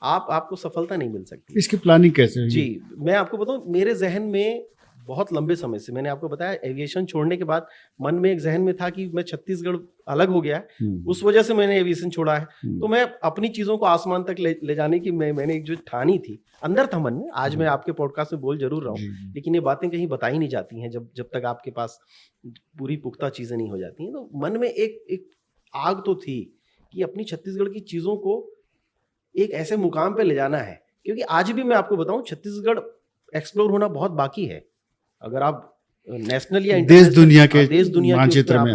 [SPEAKER 2] आपको सफलता नहीं मिल सकती।
[SPEAKER 1] इसकी प्लानिंग कैसे हुई?
[SPEAKER 2] जी, मैं आपको बताऊं, मेरे जहन में बहुत लंबे समय से, मैंने आपको बताया एविएशन छोड़ने के बाद मन में एक जहन में था कि मैं छत्तीसगढ़ अलग हो गया है, उस वजह से मैंने एविएशन छोड़ा है। तो मैं अपनी चीज़ों को आसमान तक ले जाने की मैंने एक जो ठानी थी, अंदर था मन में। आज मैं आपके पॉडकास्ट में बोल जरूर रहा हूँ, लेकिन ये बातें कहीं बताई नहीं जाती हैं जब तक आपके पास पूरी पुख्ता चीज़ें नहीं हो जाती हैं। तो मन में एक आग तो थी कि अपनी छत्तीसगढ़ की चीज़ों को एक ऐसे मुकाम पे ले जाना है, क्योंकि आज भी मैं आपको बताऊं छत्तीसगढ़ एक्सप्लोर होना बहुत बाकी है। अगर आप नेशनल या
[SPEAKER 1] देश दुनिया के
[SPEAKER 2] मानचित्र
[SPEAKER 1] में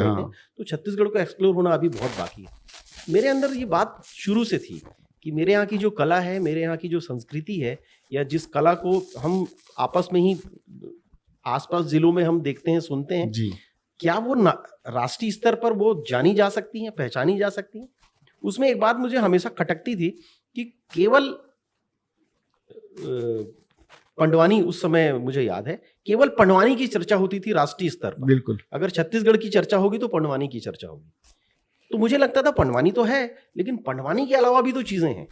[SPEAKER 2] तो छत्तीसगढ़ को एक्सप्लोर होना अभी बहुत बाकी है। मेरे अंदर ये बात शुरू से थी कि मेरे यहाँ की जो कला है, मेरे यहाँ की जो संस्कृति है, या जिस कला को हम आपस में ही आसपास जिलों में हम देखते हैं, सुनते हैं
[SPEAKER 1] जी,
[SPEAKER 2] क्या वो राष्ट्रीय स्तर पर वो जानी जा सकती हैं, पहचानी जा सकती हैं। उसमें एक बात मुझे हमेशा खटकती थी कि केवल पंडवानी, उस समय मुझे याद है केवल पंडवानी की चर्चा होती थी राष्ट्रीय स्तर पर।
[SPEAKER 1] बिल्कुल।
[SPEAKER 2] अगर छत्तीसगढ़ की चर्चा होगी तो पंडवानी की चर्चा होगी। तो मुझे लगता था पंडवानी तो है, लेकिन पंडवानी के अलावा भी तो चीजें हैं।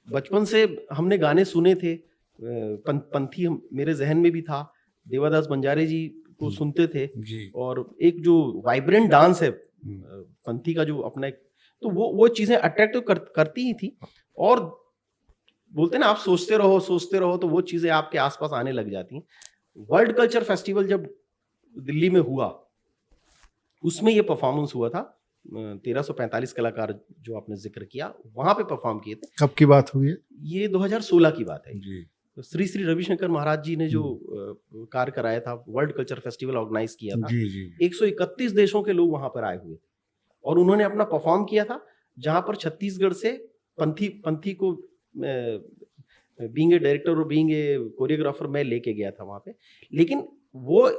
[SPEAKER 2] बचपन से हमने गाने सुने थे, पंथी मेरे जहन में भी था, देवादास बंजारे जी को सुनते थे
[SPEAKER 1] जी।
[SPEAKER 2] और एक जो वाइब्रेंट डांस है पंथी का, जो अपना एक, तो वो चीजें अट्रैक्टिव करती ही थी। और बोलते ना, आप सोचते रहो तो वो चीजें आपके आसपास आने लग जाती हैं। वर्ल्ड कल्चर फेस्टिवल जब दिल्ली में हुआ, उसमें ये परफॉर्मेंस हुआ था। 1345 कलाकार जो आपने जिक्र किया, वहां पे परफॉर्म किए थे।
[SPEAKER 1] कब की बात हुई है?
[SPEAKER 2] ये 2016 की बात है
[SPEAKER 1] जी।
[SPEAKER 2] श्री श्री रविशंकर महाराज जी ने जो कार्य कराया था, वर्ल्ड कल्चर फेस्टिवल ऑर्गेनाइज किया था।
[SPEAKER 1] जी जी।
[SPEAKER 2] 131 देशों के लोग वहां पर आए हुए थे और उन्होंने अपना परफॉर्म किया था, जहां पर छत्तीसगढ़ से पंथी को बीइंग ए डायरेक्टर और बीइंग ए कोरियोग्राफर मैं लेके गया था वहां पे। लेकिन वो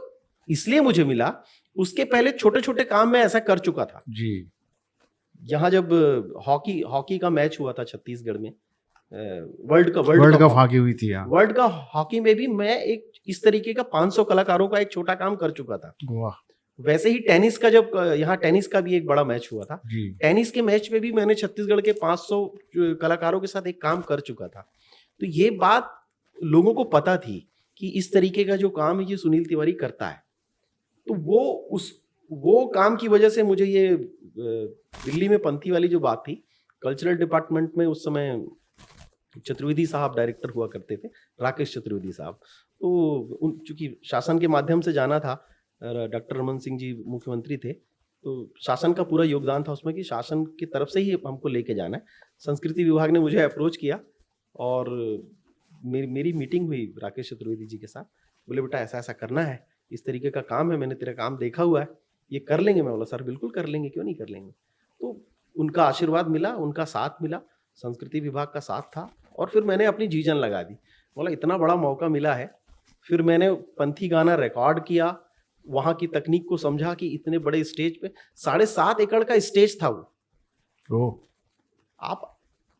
[SPEAKER 2] इसलिए मुझे मिला, उसके पहले छोटे छोटे काम मैं ऐसा कर चुका था
[SPEAKER 1] जी।
[SPEAKER 2] यहाँ जब हॉकी का मैच हुआ था छत्तीसगढ़ में, वर्ल्ड कप
[SPEAKER 1] हॉकी हुई थी।
[SPEAKER 2] वर्ल्ड का हॉकी में भी मैं एक इस तरीके का 500 कलाकारों का एक छोटा काम कर चुका था।
[SPEAKER 1] वाह।
[SPEAKER 2] वैसे ही टेनिस का, जब यहाँ टेनिस का भी एक बड़ा मैच हुआ था, टेनिस के मैच में भी मैंने छत्तीसगढ़ के 500 कलाकारों के साथ एक काम कर चुका था। तो ये बात लोगों को पता थी कि इस तरीके का जो काम है ये सुनील तिवारी करता है। तो वो काम की वजह से मुझे ये दिल्ली में पंथी वाली जो बात थी, कल्चरल डिपार्टमेंट में उस समय चतुर्वेदी साहब डायरेक्टर हुआ करते थे, राकेश चतुर्वेदी साहब। तो चूंकि शासन के माध्यम से जाना था, डॉक्टर रमन सिंह जी मुख्यमंत्री थे, तो शासन का पूरा योगदान था उसमें कि शासन की तरफ से ही हमको लेके जाना है। संस्कृति विभाग ने मुझे अप्रोच किया और मेरी मीटिंग हुई राकेश चतुर्वेदी जी के साथ। बोले बेटा ऐसा ऐसा करना है, इस तरीके का काम है, मैंने तेरा काम देखा हुआ है, ये कर लेंगे? मैं बोला सर बिल्कुल कर लेंगे, क्यों नहीं कर लेंगे। तो उनका आशीर्वाद मिला, उनका साथ मिला, संस्कृति विभाग का साथ था, और फिर मैंने अपनी जी जान लगा दी। बोला इतना बड़ा मौका मिला है। फिर मैंने पंथी गाना रिकॉर्ड किया, वहाँ की तकनीक को समझा कि इतने बड़े स्टेज पे 7.5 एकड़ का स्टेज था वो। आप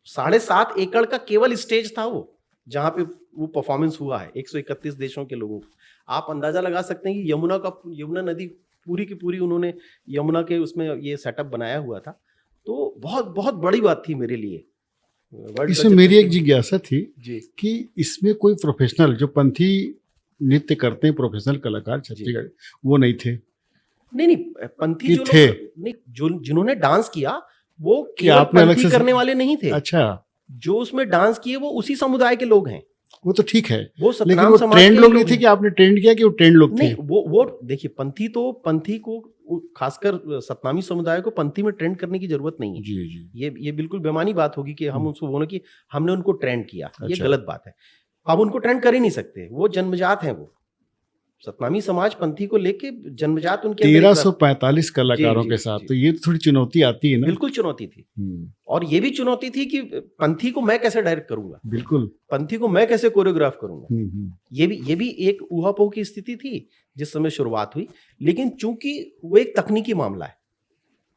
[SPEAKER 2] 7.5 एकड़ का केवल स्टेज था वो, जहाँ पे वो परफॉर्मेंस हुआ है 131 देशों के लोगों को। आप अंदाजा लगा सकते हैं कि यमुना नदी पूरी की पूरी उन्होंने यमुना के उसमें ये सेटअप बनाया हुआ था। तो बहुत बहुत बड़ी बात थी मेरे लिए।
[SPEAKER 1] इसमें मेरी एक जिज्ञासा थी
[SPEAKER 2] जी
[SPEAKER 1] कि इसमें कोई प्रोफेशनल जो पंथी नृत्य करते हैं, प्रोफेशनल कलाकार छत्तीसगढ़, वो नहीं थे?
[SPEAKER 2] नहीं, पंथी जो
[SPEAKER 1] थे,
[SPEAKER 2] नहीं, जो जिन्होंने डांस किया वो केवल पंथी करने वाले नहीं थे।
[SPEAKER 1] अच्छा। जो
[SPEAKER 2] उसमें डांस किए वो उसी समुदाय के लोग हैं।
[SPEAKER 1] वो तो ठीक है,
[SPEAKER 2] वो
[SPEAKER 1] लेकिन वो ट्रेंड लोग नहीं थे कि आपने ट्रेंड किया कि वो ट्रेंड लोग थे?
[SPEAKER 2] नहीं, वो देखिए, पंथी को खासकर सतनामी समुदाय को पंथी में ट्रेंड करने की जरूरत नहीं है।
[SPEAKER 1] जी जी।
[SPEAKER 2] ये बिल्कुल बेमानी बात होगी कि हम उसको बोले कि हमने उनको ट्रेंड किया। ये
[SPEAKER 1] अच्छा।
[SPEAKER 2] गलत बात है। आप उनको ट्रेंड कर ही नहीं सकते, वो जन्मजात हैं। वो सतनामी समाज पंथी को लेके जन्मजात उनके
[SPEAKER 1] 1345 कलाकारों के साथ, तो ये थोड़ी चुनौती आती है ना?
[SPEAKER 2] बिल्कुल चुनौती थी। और ये भी चुनौती थी कि पंथी को मैं कैसे डायरेक्ट करूंगा,
[SPEAKER 1] बिल्कुल,
[SPEAKER 2] पंथी को मैं कैसे कोरियोग्राफ करूंगा। ये भी एक ऊहापोह की स्थिति थी जिस समय शुरुआत हुई। लेकिन चूंकि वो एक तकनीकी मामला है,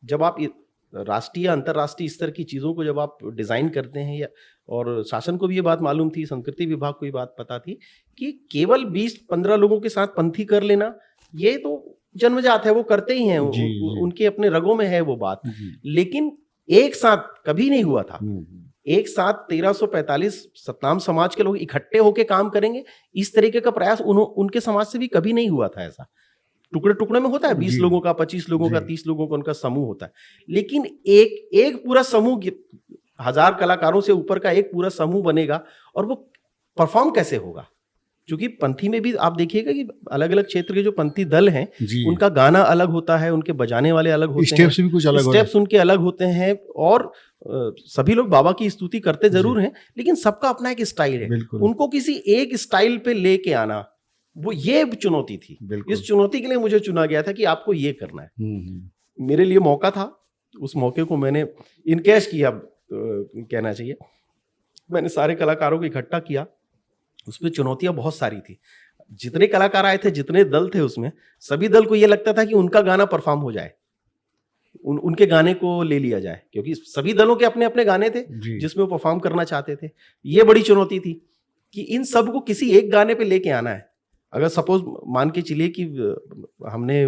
[SPEAKER 2] जब आप राष्ट्रीय अंतरराष्ट्रीय स्तर की चीजों को जब आप डिजाइन करते हैं, या और शासन को भी ये बात मालूम थी, संस्कृति विभाग को ये बात पता थी कि केवल 20-15 लोगों के साथ पंथी कर लेना ये तो जन्मजात है, वो करते ही हैं, उनके अपने रगों में है वो बात। लेकिन एक साथ कभी नहीं हुआ था। एक साथ 1345 सतनाम समाज के लोग इकट्ठे होके काम करेंगे, इस तरीके का प्रयास उनके समाज से भी कभी नहीं हुआ था। ऐसा टुकड़े टुकड़े में होता है, 20 लोगों का, 25 लोगों का, 30 लोगों का उनका समूह होता है, लेकिन एक पूरा समूह, 1000 कलाकारों से ऊपर का एक पूरा समूह बनेगा, और वो परफॉर्म कैसे होगा? क्योंकि पंथी में भी आप देखिएगा कि अलग अलग क्षेत्र के जो पंथी दल हैं, उनका गाना अलग होता है, उनके बजाने वाले अलग होते हैं,
[SPEAKER 1] स्टेप्स भी कुछ अलग होते हैं,
[SPEAKER 2] स्टेप्स उनके अलग होते हैं, और सभी लोग बाबा की स्तुति करते जरूर हैं, लेकिन सबका अपना एक स्टाइल है। उनको किसी एक स्टाइल पे लेके आना, वो ये चुनौती थी। इस चुनौती के लिए मुझे चुना गया था कि आपको ये करना है। मेरे लिए मौका था, उस मौके को मैंने इनकैश किया, कहना चाहिए। मैंने सारे कलाकारों को इकट्ठा किया, उसमें चुनौतियां बहुत सारी थी। जितने कलाकार आए थे, जितने दल थे उसमें, सभी दल को यह लगता था कि उनका गाना परफॉर्म हो जाए, उनके गाने को ले लिया जाए, क्योंकि सभी दलों के अपने अपने गाने थे जिसमें वो परफॉर्म करना चाहते थे। ये बड़ी चुनौती थी कि इन सब को किसी एक गाने पे लेके आना है। अगर सपोज मान के चलिए कि हमने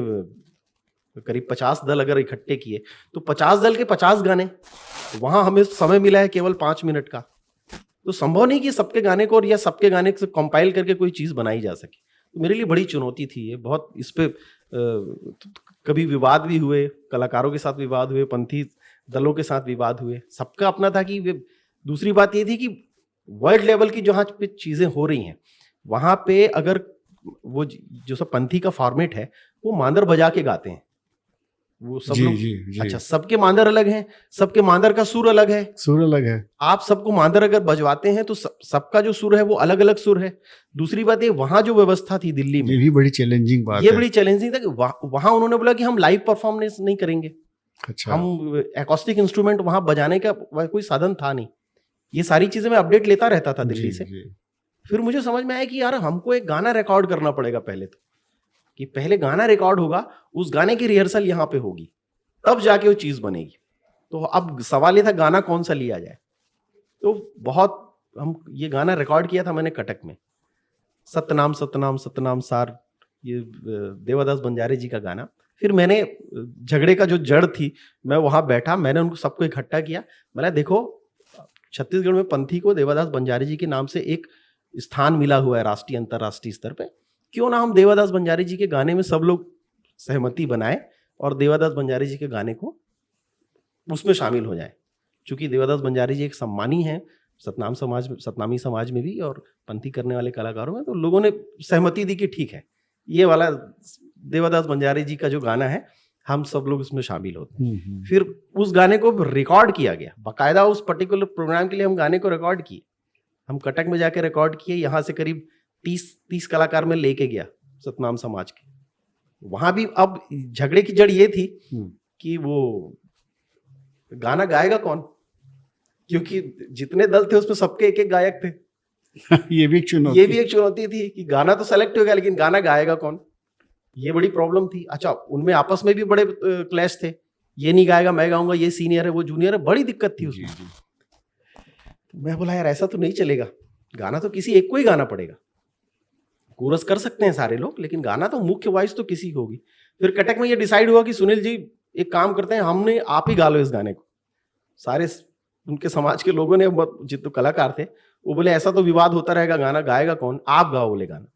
[SPEAKER 2] करीब 50 दल अगर इकट्ठे किए, तो 50 दल के 50 गाने, वहां हमें समय मिला है केवल 5 मिनट का, तो संभव नहीं कि सबके गाने को और या सबके गाने से कंपाइल करके कोई चीज बनाई जा सके। तो मेरे लिए बड़ी चुनौती थी ये बहुत। इस पे कभी विवाद भी हुए, कलाकारों के साथ विवाद हुए, पंथी दलों के साथ विवाद हुए, सबका अपना था कि दूसरी बात ये थी कि वर्ल्ड लेवल की जहाँ पे चीजें हो रही हैं, वहां पे अगर वो जो सब पंथी का फॉर्मेट है, वो मांदर बजा के गाते हैं, वो सब लोग। अच्छा, सबके मांदर अलग हैं, सबके मांदर का सुर अलग है, आप सबको मांदर अगर बजवाते हैं तो सबका जो सुर है वो अलग अलग सुर है। दूसरी बात ये, वहां जो व्यवस्था थी दिल्ली में,
[SPEAKER 1] ये भी बड़ी चैलेंजिंग बात है।
[SPEAKER 2] ये बड़ी चैलेंजिंग था कि वहां उन्होंने बोला कि हम लाइव परफॉर्मेंस नहीं करेंगे।
[SPEAKER 1] अच्छा।
[SPEAKER 2] हम एकॉस्टिक इंस्ट्रूमेंट वहां बजाने का कोई साधन था नहीं। ये सारी चीजें मैं अपडेट लेता रहता था दिल्ली से। फिर मुझे समझ में आया कि यार हमको एक गाना रिकॉर्ड करना पड़ेगा पहले, तो कि पहले गाना रिकॉर्ड होगा, उस गाने की रिहर्सल यहाँ पे होगी, तब जाके वो चीज बनेगी। तो अब सवाल ये था गाना कौन सा लिया जाए। तो बहुत हम ये गाना रिकॉर्ड किया था मैंने कटक में, सतनाम सतनाम सतनाम सार, ये देवादास बंजारे जी का गाना। फिर मैंने झगड़े का जो जड़ थी, मैं वहां बैठा, मैंने उनको सबको इकट्ठा किया। मैंने देखो, छत्तीसगढ़ में पंथी को देवादास बंजारे जी के नाम से एक स्थान मिला हुआ है राष्ट्रीय अंतरराष्ट्रीय स्तर पे, क्यों ना हम देवादास बंजारे जी के गाने में सब लोग सहमति बनाए और देवादास बंजारे जी के गाने को उसमें शामिल हो जाए। क्योंकि देवादास बंजारे जी एक सम्मानी है सतनामी समाज में भी और पंथी करने वाले कलाकारों में। तो लोगों ने सहमति दी कि ठीक है, ये वाला देवादास बंजारे जी का जो गाना है, हम सब लोग उसमें शामिल होते हैं। फिर उस गाने को रिकॉर्ड किया गया बाकायदा। उस पर्टिकुलर प्रोग्राम के लिए हम गाने को रिकॉर्ड किए, हम कटक में जाके रिकॉर्ड किए। यहाँ से करीब 30 कलाकार में लेके गया सतनाम समाज के। वहां भी अब झगड़े की जड़ ये थी कि वो गाना गाएगा कौन, क्योंकि जितने दल थे उसमें सबके एक एक गायक थे।
[SPEAKER 1] ये भी एक
[SPEAKER 2] चुनौती थी कि गाना तो सेलेक्ट हो गया, लेकिन गाना गाएगा कौन, ये बड़ी प्रॉब्लम थी। अच्छा, उनमें आपस में भी बड़े क्लैश थे, ये नहीं गाएगा मैं गाऊंगा, ये सीनियर है वो जूनियर है, बड़ी दिक्कत थी उसमें। मैं बोला यार ऐसा तो नहीं चलेगा, गाना तो किसी एक को ही गाना पड़ेगा। कोरस कर सकते हैं सारे लोग, लेकिन गाना तो मुख्य वॉइस तो किसी को होगी। फिर कटक में ये डिसाइड हुआ कि सुनील जी एक काम करते हैं, हमने आप ही गा लो इस गाने को। सारे उनके समाज के लोगों ने, जितने कलाकार थे वो बोले ऐसा तो विवाद होता रहेगा, गाना गाएगा कौन, आप गाओ बोले गाना।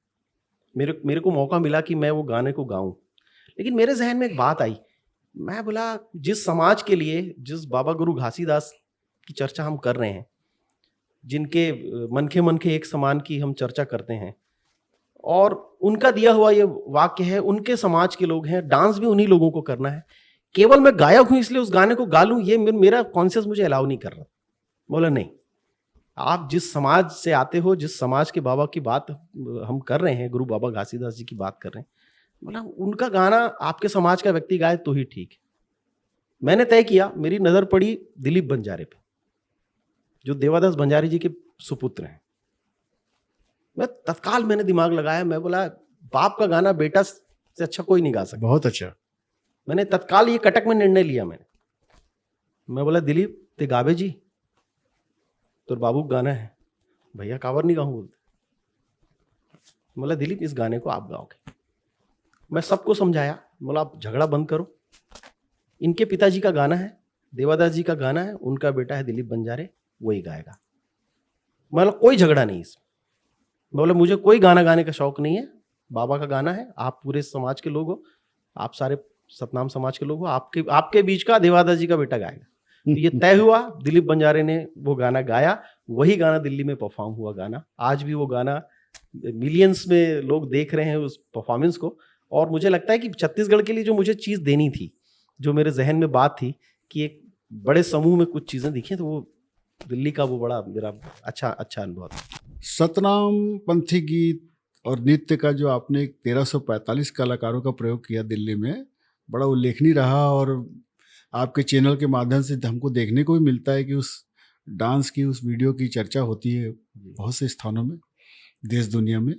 [SPEAKER 2] मेरे को मौका मिला कि मैं वो गाने को गाऊं। लेकिन मेरे जहन में एक बात आई, मैं बोला जिस समाज के लिए, जिस बाबा गुरु घासीदास की चर्चा हम कर रहे हैं, जिनके मनखे एक समान की हम चर्चा करते हैं, और उनका दिया हुआ ये वाक्य है, उनके समाज के लोग हैं, डांस भी उन्हीं लोगों को करना है, केवल मैं गायक हूं इसलिए उस गाने को गा लूं, ये मेरा कॉन्शियस मुझे अलाउ नहीं कर रहा। बोला नहीं, आप जिस समाज से आते हो, जिस समाज के बाबा की बात हम कर रहे हैं, गुरु बाबा घासीदास जी की बात कर रहे हैं, बोला उनका गाना आपके समाज का व्यक्ति गाए तो ही ठीक है। मैंने तय किया, मेरी नजर पड़ी दिलीप बंजारे पे, जो देवादास बंजारे जी के सुपुत्र हैं। मैं तत्काल मैंने दिमाग लगाया, मैं बोला बाप का गाना बेटा से अच्छा कोई नहीं गा सकता।
[SPEAKER 1] बहुत अच्छा।
[SPEAKER 2] मैंने तत्काल ये कटक में निर्णय लिया। मैं बोला दिलीप ते गावे जी, तो बाबू गाना है। भैया कावर नहीं गाऊं बोलते। बोला दिलीप इस गाने को आप गाओगे। मैं सबको समझाया, बोला आप झगड़ा बंद करो, इनके पिताजी का गाना है, देवादास जी का गाना है, उनका बेटा है दिलीप बंजारे, वही गाएगा। मतलब कोई झगड़ा नहीं इसमें। बोले मुझे कोई गाना गाने का शौक नहीं है, बाबा का गाना है, आप पूरे समाज के लोग हो, आप सारे सतनाम समाज के लोग हो, आपके बीच का देवादास जी का बेटा गाएगा। तो ये तय हुआ, दिलीप बंजारे ने वो गाना गाया, वही गाना दिल्ली में परफॉर्म हुआ गाना। आज भी वो गाना मिलियंस में लोग देख रहे हैं उस परफॉर्मेंस को। और मुझे लगता है कि छत्तीसगढ़ के लिए जो मुझे चीज़ देनी थी, जो मेरे जहन में बात थी कि एक बड़े समूह में कुछ चीज़ें दिखें, तो वो दिल्ली का वो बड़ा मेरा अच्छा अनुभव था।
[SPEAKER 1] सतनाम पंथी गीत और नृत्य का जो आपने 1345 कलाकारों का प्रयोग किया दिल्ली में, बड़ा उल्लेखनीय रहा। और आपके चैनल के माध्यम से हमको देखने को भी मिलता है कि उस डांस की, उस वीडियो की चर्चा होती है बहुत से स्थानों में, देश दुनिया में।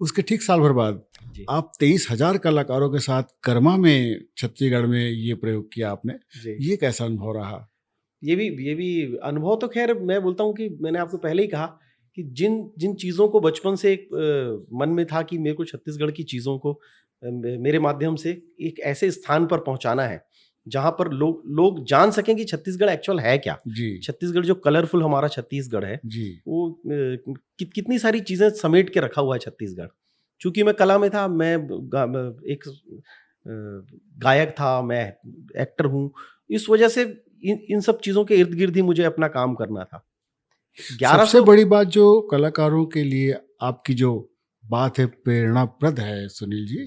[SPEAKER 1] उसके ठीक साल भर बाद आप 23,000 कलाकारों के साथ कर्मा में, छत्तीसगढ़ में ये प्रयोग किया आपने। ये कैसा अनुभव रहा?
[SPEAKER 2] ये भी अनुभव तो खैर मैं बोलता हूँ कि मैंने आपको पहले ही कहा कि जिन चीज़ों को बचपन से एक मन में था कि मेरे को छत्तीसगढ़ की चीज़ों को मेरे माध्यम से एक ऐसे स्थान पर पहुंचाना है जहां पर लोग जान सकें कि छत्तीसगढ़ एक्चुअल है क्या। छत्तीसगढ़ जो कलरफुल हमारा छत्तीसगढ़ है वो कितनी सारी चीज़ें समेट के रखा हुआ है छत्तीसगढ़। चूंकि मैं कला में था, मैं एक गायक था, मैं एक्टर हूँ, इस वजह से इन सब चीज़ों के इर्द गिर्द ही मुझे अपना काम करना था।
[SPEAKER 1] सबसे बड़ी बात जो कलाकारों के लिए आपकी जो बात है, प्रेरणाप्रद है सुनील जी,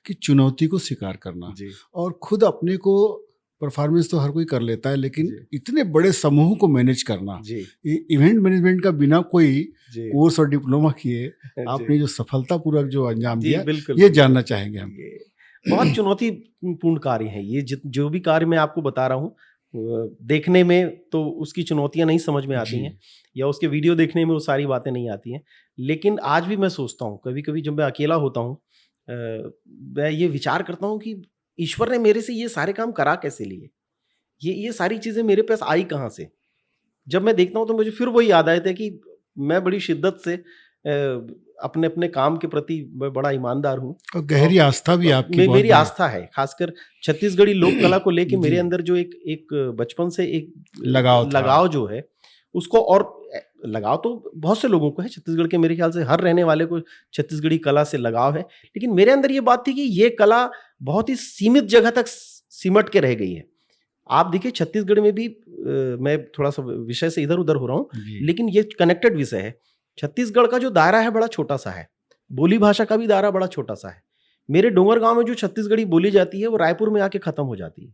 [SPEAKER 1] कि चुनौती को स्वीकार करना और खुद अपने को, परफॉर्मेंस तो हर कोई कर लेता है, लेकिन इतने बड़े समूह को मैनेज करना, इवेंट मैनेजमेंट का बिना कोई कोर्स और डिप्लोमा किए आपने जो सफलतापूर्वक जो अंजाम दिया, ये जानना चाहेंगे हम।
[SPEAKER 2] बहुत चुनौतीपूर्ण कार्य है ये, जो भी कार्य मैं आपको बता रहा हूँ, देखने में तो उसकी चुनौतियां नहीं समझ में आती हैं, या उसके वीडियो देखने में वो सारी बातें नहीं आती हैं। लेकिन आज भी मैं सोचता हूँ, कभी कभी जब मैं अकेला होता हूँ, मैं ये विचार करता हूँ कि ईश्वर ने मेरे से ये सारे काम करा कैसे लिए, ये सारी चीज़ें मेरे पास आई कहाँ से। जब मैं देखता हूँ तो मुझे फिर वही याद आता है कि मैं बड़ी शिद्दत से अपने काम के प्रति मैं बड़ा ईमानदार हूँ। और
[SPEAKER 1] गहरी आस्था भी आपकी,
[SPEAKER 2] मेरी आस्था है, खासकर छत्तीसगढ़ी लोक कला को लेके मेरे अंदर जो एक बचपन से एक लगाव जो है उसको, और लगाव तो बहुत से लोगों को है छत्तीसगढ़ के, मेरे ख्याल से हर रहने वाले को छत्तीसगढ़ी कला से लगाव है। लेकिन मेरे अंदर ये बात थी कि ये कला बहुत ही सीमित जगह तक सिमट के रह गई है। आप देखिए छत्तीसगढ़ में भी, मैं थोड़ा सा विषय से इधर उधर हो रहा हूँ, लेकिन ये कनेक्टेड विषय है। छत्तीसगढ़ का जो दायरा है बड़ा छोटा सा है, बोली भाषा का भी दायरा बड़ा छोटा सा है। मेरे डोंगरगांव में जो छत्तीसगढ़ी बोली जाती है वो रायपुर में आके खत्म हो जाती है।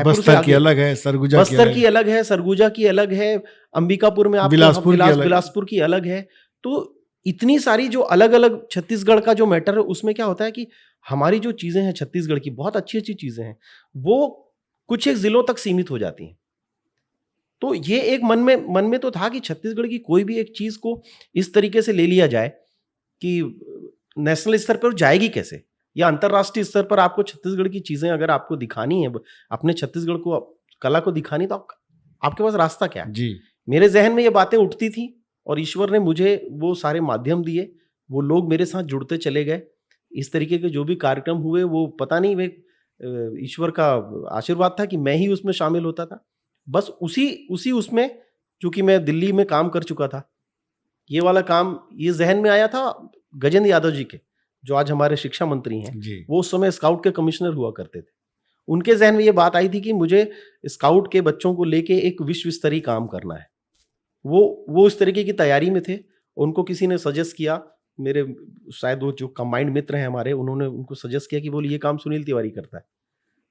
[SPEAKER 1] बस्तर की अलग है, सरगुजा
[SPEAKER 2] की अलग है, सरगुजा की अलग है, अंबिकापुर में आप बिलासपुर की अलग है। तो इतनी सारी जो अलग अलग छत्तीसगढ़ का जो मैटर है, उसमें क्या होता है कि हमारी जो चीजें हैं छत्तीसगढ़ की, बहुत अच्छी अच्छी चीजें हैं, वो कुछ एक जिलों तक सीमित हो जाती हैं। तो ये एक मन में तो था कि छत्तीसगढ़ की कोई भी एक चीज को इस तरीके से ले लिया जाए कि नेशनल स्तर पर जाएगी कैसे, या अंतरराष्ट्रीय स्तर पर आपको छत्तीसगढ़ की चीजें अगर आपको दिखानी है, अपने छत्तीसगढ़ को, कला को दिखानी, तो आपके पास रास्ता क्या है। मेरे जहन में ये बातें उठती थी और ईश्वर ने मुझे वो सारे माध्यम दिए, वो लोग मेरे साथ जुड़ते चले गए। इस तरीके के जो भी कार्यक्रम हुए, वो पता नहीं, वे ईश्वर का आशीर्वाद था कि मैं ही उसमें शामिल होता था। बस उसी उसमें, चूंकि मैं दिल्ली में काम कर चुका था, ये वाला काम ये जहन में आया था गजेंद्र यादव जी के, जो आज हमारे शिक्षा मंत्री हैं। वो उस समय स्काउट के कमिश्नर हुआ करते थे। उनके जहन में ये बात आई थी कि मुझे स्काउट के बच्चों को लेके एक विश्व स्तरीय काम करना है। वो इस तरीके की तैयारी में थे। उनको किसी ने सजेस्ट किया, मेरे शायद वो जो कंबाइंड मित्र हैं हमारे, उन्होंने उनको सजेस्ट किया कि बोले ये काम सुनील तिवारी करता है।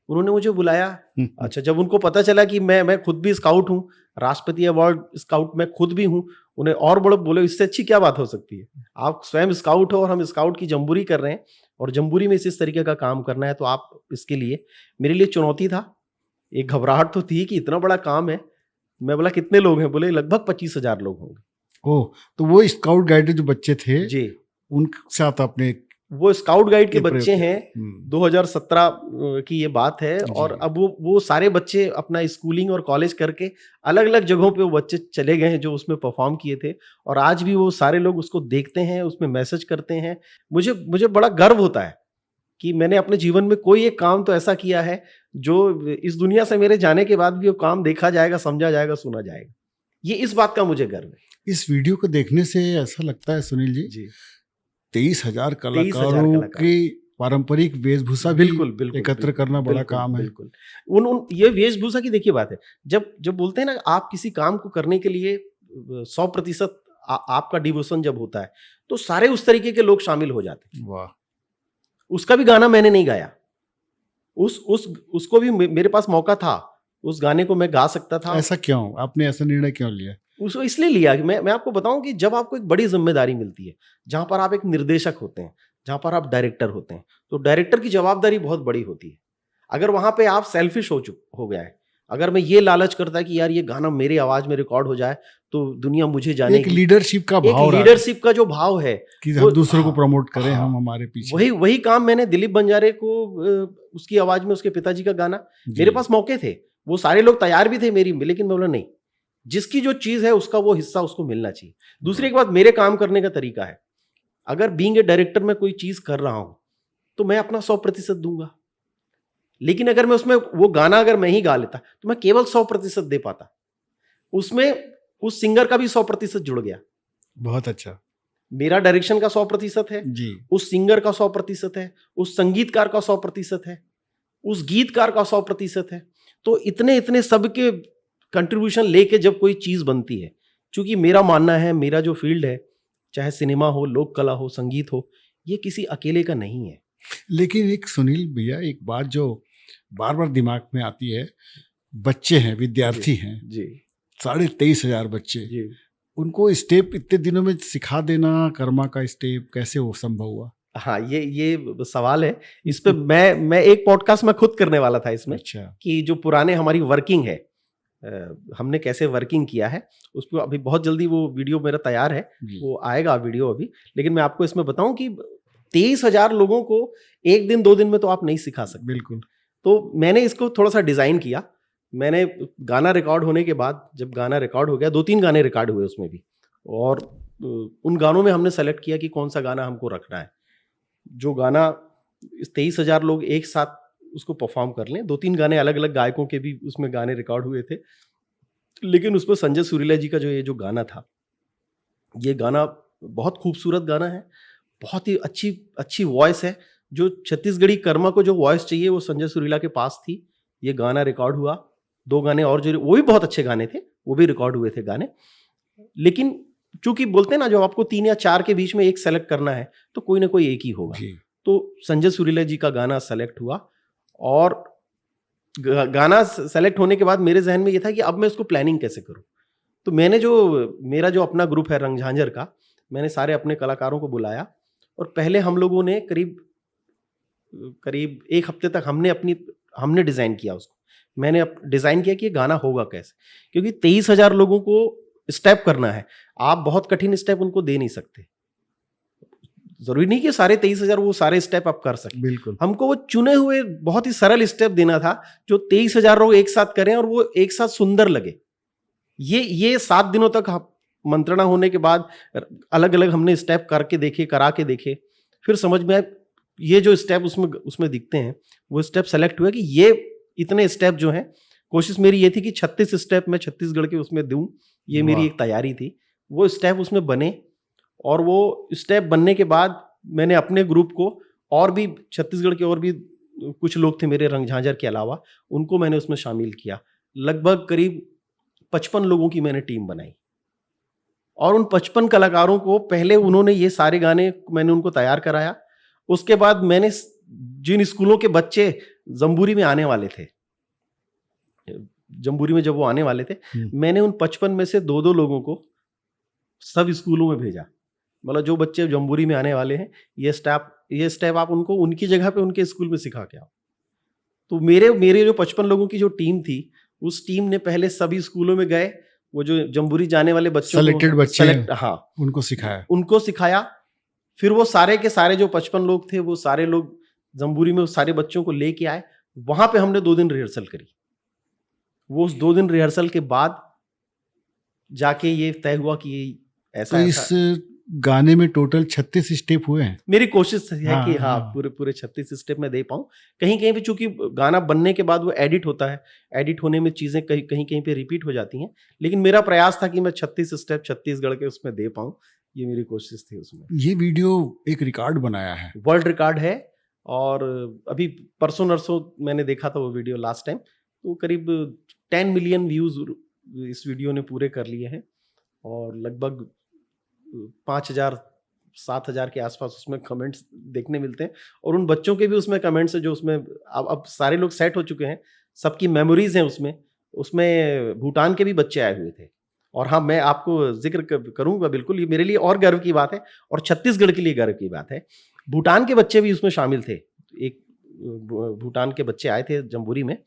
[SPEAKER 2] उन्होंने मुझे बुलाया। अच्छा, जब उनको पता चला कि मैं खुद भी स्काउट हूँ, राष्ट्रपति अवार्ड स्काउट मैं खुद भी हूँ, उन्हें और बड़े बोले इससे अच्छी क्या बात हो सकती है, आप स्वयं स्काउट हो और हम स्काउट की जम्बूरी कर रहे हैं, और जम्बूरी में इस तरीके का काम करना है, तो आप इसके लिए, मेरे लिए चुनौती था। एक घबराहट तो थी कि इतना बड़ा काम है। मैं बोला कितने लोग हैं, बोले लगभग 25,000 लोग होंगे।
[SPEAKER 1] ओह, तो वो स्काउट गाइड जो बच्चे थे
[SPEAKER 2] जी,
[SPEAKER 1] उनके साथ आपने,
[SPEAKER 2] वो स्काउट गाइड के बच्चे हैं, 2017 की ये बात है। और अब वो सारे बच्चे अपना स्कूलिंग और कॉलेज करके अलग अलग जगहों पे वो बच्चे चले गए हैं जो उसमें परफॉर्म किए थे, और आज भी वो सारे लोग उसको देखते हैं, उसमें मैसेज करते हैं। मुझे बड़ा गर्व होता है कि मैंने अपने जीवन में कोई एक काम तो ऐसा किया है जो इस दुनिया से मेरे जाने के बाद भी वो काम देखा जाएगा, समझा जाएगा, सुना जाएगा। ये इस बात का मुझे गर्व है।
[SPEAKER 1] इस वीडियो को देखने से ऐसा लगता है सुनील जी,
[SPEAKER 2] जी
[SPEAKER 1] 23,000
[SPEAKER 2] 23,000
[SPEAKER 1] कलाकारों
[SPEAKER 2] कलाकार।
[SPEAKER 1] की पारंपरिक वेशभूषा भी
[SPEAKER 2] बिल्कुल बिल्कुल
[SPEAKER 1] एकत्र
[SPEAKER 2] बिल्कुल,
[SPEAKER 1] करना बड़ा
[SPEAKER 2] बिल्कुल,
[SPEAKER 1] काम है।
[SPEAKER 2] बिल्कुल। उन ये वेशभूषा की देखिए बात है, जब जब बोलते हैं ना आप किसी काम को करने के लिए 100% आपका डिवोशन जब होता है तो सारे उस तरीके के लोग शामिल हो जाते हैं।
[SPEAKER 1] वाह,
[SPEAKER 2] उसका भी गाना मैंने नहीं गाया, उसको भी मेरे पास मौका था, उस गाने को मैं गा सकता था।
[SPEAKER 1] ऐसा क्यों, आपने ऐसा निर्णय क्यों लिया?
[SPEAKER 2] उसको इसलिए लिया कि मैं आपको बताऊं कि जब आपको एक बड़ी जिम्मेदारी मिलती है, जहां पर आप एक निर्देशक होते हैं, जहां पर आप डायरेक्टर होते हैं, तो डायरेक्टर की जवाबदारी बहुत बड़ी होती है। अगर वहां पे आप सेल्फिश हो गया है, अगर मैं ये लालच करता कि यार ये गाना मेरी आवाज में रिकॉर्ड हो जाए तो दुनिया मुझे
[SPEAKER 1] एक
[SPEAKER 2] जानेगी,
[SPEAKER 1] लीडरशिप का
[SPEAKER 2] एक
[SPEAKER 1] भाव रहा
[SPEAKER 2] लीडरशिप का जो भाव है
[SPEAKER 1] कि
[SPEAKER 2] वो
[SPEAKER 1] हम दूसरों को
[SPEAKER 2] हाँ,
[SPEAKER 1] प्रमोट करें,
[SPEAKER 2] हाँ,
[SPEAKER 1] हम हमारे पीछे।
[SPEAKER 2] वही काम मैंने दिलीप बंजारे को उसकी आवाज में उसके पिताजी का गाना,
[SPEAKER 1] जी,
[SPEAKER 2] मेरे पास मौके थे, वो सारे लोग तैयार भी थे मेरी, लेकिन मैं बोला नहीं, जिसकी जो चीज है उसका वो हिस्सा उसको मिलना चाहिए। दूसरी एक बात, मेरे काम करने का तरीका है, अगर बीइंग ए डायरेक्टर में कोई चीज कर रहा हूं तो मैं अपना 100% दूंगा, लेकिन अगर मैं उसमें वो गाना अगर मैं ही गा लेता तो मैं केवल 100% दे पाता, उसमें उस सिंगर का भी 100% जुड़ गया।
[SPEAKER 1] बहुत अच्छा
[SPEAKER 2] मेरा डायरेक्शन का 100% है
[SPEAKER 1] जी,
[SPEAKER 2] उस सिंगर का 100% है, उस संगीतकार का 100% है, उस गीतकार का 100% है। तो इतने इतने सबके कंट्रीब्यूशन लेके जब कोई चीज बनती है, क्योंकि मेरा मानना है, मेरा जो फील्ड है, चाहे सिनेमा हो, लोक कला हो, संगीत हो, ये किसी अकेले का नहीं है।
[SPEAKER 1] लेकिन एक सुनील भैया, एक बात जो बार बार दिमाग में आती है, बच्चे हैं, विद्यार्थी हैं,
[SPEAKER 2] जी
[SPEAKER 1] 23,500 बच्चे,
[SPEAKER 2] जी
[SPEAKER 1] उनको स्टेप इतने दिनों में सिखा देना, कर्मा का स्टेप कैसे वो संभव हुआ?
[SPEAKER 2] हाँ, ये सवाल है, इस पे मैं एक पॉडकास्ट में खुद करने वाला था इसमें,
[SPEAKER 1] अच्छा,
[SPEAKER 2] कि जो पुराने हमारी वर्किंग है, हमने कैसे वर्किंग किया है, उस पर अभी बहुत जल्दी वो वीडियो मेरा तैयार है,
[SPEAKER 1] जी,
[SPEAKER 2] वो आएगा वीडियो अभी। लेकिन मैं आपको इसमें बताऊं कि 23,000 लोगों को एक दिन 2 दिन में तो आप नहीं सिखा सकते।
[SPEAKER 1] बिल्कुल,
[SPEAKER 2] तो मैंने इसको थोड़ा सा डिजाइन किया। मैंने गाना रिकॉर्ड होने के बाद, जब गाना रिकॉर्ड हो गया, 2-3 गाने रिकॉर्ड हुए उसमें भी, और उन गानों में हमने सेलेक्ट किया कि कौन सा गाना हमको रखना है, जो गाना 23,000 लोग एक साथ उसको परफॉर्म कर लें। 2-3 गाने अलग अलग गायकों के भी उसमें गाने रिकॉर्ड हुए थे, लेकिन उसमें संजय सुरीला जी का जो गाना था, ये गाना बहुत खूबसूरत गाना है, बहुत ही अच्छी अच्छी वॉइस है। जो छत्तीसगढ़ी कर्मा को जो वॉइस चाहिए वो संजय सुरीला के पास थी। ये गाना रिकॉर्ड हुआ, 2 गाने और जो वो भी बहुत अच्छे गाने थे, वो भी रिकॉर्ड हुए थे गाने। लेकिन चूंकि बोलते हैं ना, जब आपको 3 या 4 के बीच में एक सेलेक्ट करना है तो कोई ना कोई एक ही होगा।
[SPEAKER 1] जी,
[SPEAKER 2] तो संजय सुरीला जी का गाना सेलेक्ट हुआ, और गाना सेलेक्ट होने के बाद मेरे जहन में ये था कि अब मैं इसको प्लानिंग कैसे करूं। तो मैंने मेरा जो अपना ग्रुप है रंग झांझर का, मैंने सारे अपने कलाकारों को बुलाया, और पहले हम लोगों ने करीब 1 हफ्ते तक हमने डिजाइन किया उसको। मैंने डिजाइन किया कि ये गाना होगा कैसे, क्योंकि 23,000 लोगों को स्टेप करना है, आप बहुत कठिन स्टेप उनको दे नहीं सकते। जरूरी नहीं कि सारे 23,000 वो सारे स्टेप आप कर सकते।
[SPEAKER 1] बिल्कुल,
[SPEAKER 2] हमको वो चुने हुए बहुत ही सरल स्टेप देना था, जो 23,000 लोग एक साथ करें और वो एक साथ सुंदर लगे। ये 7 दिनों तक मंत्रणा होने के बाद अलग अलग हमने स्टेप करा के देखे, फिर समझ में आया ये जो स्टेप उसमें दिखते हैं, वो स्टेप सेलेक्ट हुआ कि ये इतने स्टेप जो हैं। कोशिश मेरी ये थी कि 36 स्टेप मैं छत्तीसगढ़ के उसमें दूं, ये मेरी एक तैयारी थी। वो स्टेप उसमें बने, और वो स्टेप बनने के बाद मैंने अपने ग्रुप को, और भी छत्तीसगढ़ के और भी कुछ लोग थे मेरे रंग झांझर के अलावा, उनको मैंने उसमें शामिल किया। लगभग करीब 55 लोगों की मैंने टीम बनाई, और उन 55 कलाकारों को पहले उन्होंने ये सारे गाने मैंने उनको तैयार कराया। उसके बाद मैंने जिन स्कूलों के बच्चे जम्बूरी में आने वाले थे, जम्बूरी में जब वो आने वाले थे, मैंने उन 55 में से 2-2 लोगों को सब स्कूलों में भेजा। मतलब जो बच्चे जम्बूरी में आने वाले हैं, ये स्टेप आप उनको उनकी जगह पे उनके स्कूल में सिखा के आओ। तो मेरे जो 55 लोगों की जो टीम थी, उस टीम ने पहले सभी स्कूलों में गए, वो जो जम्बूरी जाने वाले बच्चों
[SPEAKER 1] सेलेक्टेड बच्चे,
[SPEAKER 2] हाँ,
[SPEAKER 1] उनको
[SPEAKER 2] सिखाया। फिर वो सारे के सारे जो 55 लोग थे, वो सारे लोग जम्बूरी में उस सारे बच्चों को लेके आए। वहां पे हमने 2 दिन रिहर्सल करी। वो उस 2 दिन रिहर्सल के बाद जाके ये तय हुआ कि
[SPEAKER 1] तो इस गाने में टोटल 36 स्टेप हुए हैं।
[SPEAKER 2] मेरी कोशिश है
[SPEAKER 1] हाँ,
[SPEAKER 2] कि हाँ
[SPEAKER 1] हाँ।
[SPEAKER 2] पूरे 36 स्टेप में दे पाऊँ। कहीं कहीं पे चूंकि गाना बनने के बाद वो एडिट होता है, एडिट होने में चीज़ें कहीं कहीं कहीं पे रिपीट हो जाती हैं, लेकिन मेरा प्रयास था कि मैं 36 स्टेप छत्तीसगढ़ के उसमें दे पाऊँ, ये मेरी कोशिश थी उसमें।
[SPEAKER 1] ये वीडियो एक रिकॉर्ड बनाया है।
[SPEAKER 2] वर्ल्ड रिकॉर्ड है, और अभी परसों नरसों मैंने देखा था वो वीडियो लास्ट टाइम, तो करीब 10 मिलियन व्यूज इस वीडियो ने पूरे कर लिए हैं, और लगभग 5,000 7,000 के आसपास उसमें कमेंट्स देखने मिलते हैं, और उन बच्चों के भी उसमें कमेंट्स हैं जो उसमें अब सारे लोग सेट हो चुके हैं, सबकी मेमोरीज हैं उसमें। उसमें भूटान के भी बच्चे आए हुए थे, और हाँ मैं आपको जिक्र करूंगा बिल्कुल, ये मेरे लिए और गर्व की बात है, और छत्तीसगढ़ के लिए गर्व की बात है। भूटान के बच्चे भी उसमें शामिल थे, एक भूटान के बच्चे आए थे जम्बूरी में,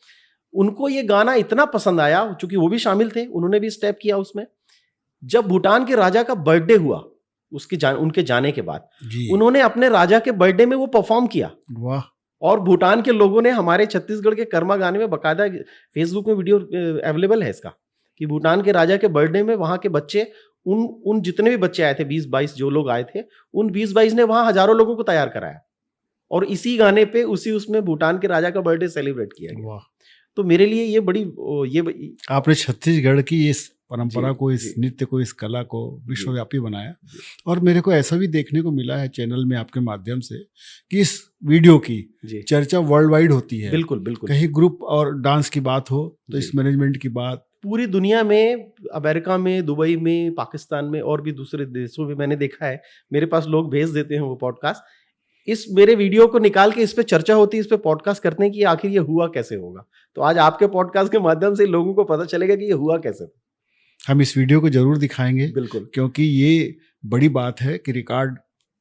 [SPEAKER 2] उनको ये गाना इतना पसंद आया, चूंकि वो भी शामिल थे, उन्होंने भी स्टेप किया उसमें। जब भूटान के राजा का बर्थडे हुआ उनके जाने के बाद, उन्होंने अपने राजा के बर्थडे में वो परफॉर्म किया।
[SPEAKER 1] वाह।
[SPEAKER 2] और भूटान के लोगों ने हमारे छत्तीसगढ़ के कर्मा गाने में, बकायदा फेसबुक में वीडियो अवेलेबल है इसका, कि भूटान के राजा के बर्थडे में वहां के बच्चे, उन जितने भी बच्चे आए थे 20-22 जो लोग आए थे, उन 20-22 ने वहां हजारों लोगों को तैयार कराया, और इसी गाने पे उसमें भूटान के राजा का बर्थडे सेलिब्रेट किया गया। तो मेरे लिए ये बड़ी
[SPEAKER 1] आपने छत्तीसगढ़ की इस परंपरा को, इस नृत्य को, इस कला को विश्वव्यापी बनाया। और मेरे को ऐसा भी देखने को मिला है चैनल में आपके माध्यम से कि इस वीडियो की चर्चा वर्ल्ड वाइड होती है।
[SPEAKER 2] बिल्कुल बिल्कुल।
[SPEAKER 1] कहीं ग्रुप और डांस की बात हो तो इस मैनेजमेंट की बात
[SPEAKER 2] पूरी दुनिया में, अमेरिका में, दुबई में, पाकिस्तान में, और भी दूसरे देशों में मैंने देखा है। मेरे पास लोग भेज देते हैं वो पॉडकास्ट, इस मेरे वीडियो को निकाल के इस पे चर्चा होती है, इस पे पॉडकास्ट करते हैं कि आखिर ये हुआ कैसे होगा। तो आज आपके पॉडकास्ट के माध्यम से लोगों को पता चलेगा कि ये हुआ कैसे।
[SPEAKER 1] हम इस वीडियो को जरूर दिखाएंगे,
[SPEAKER 2] बिल्कुल,
[SPEAKER 1] क्योंकि ये बड़ी बात है कि रिकॉर्ड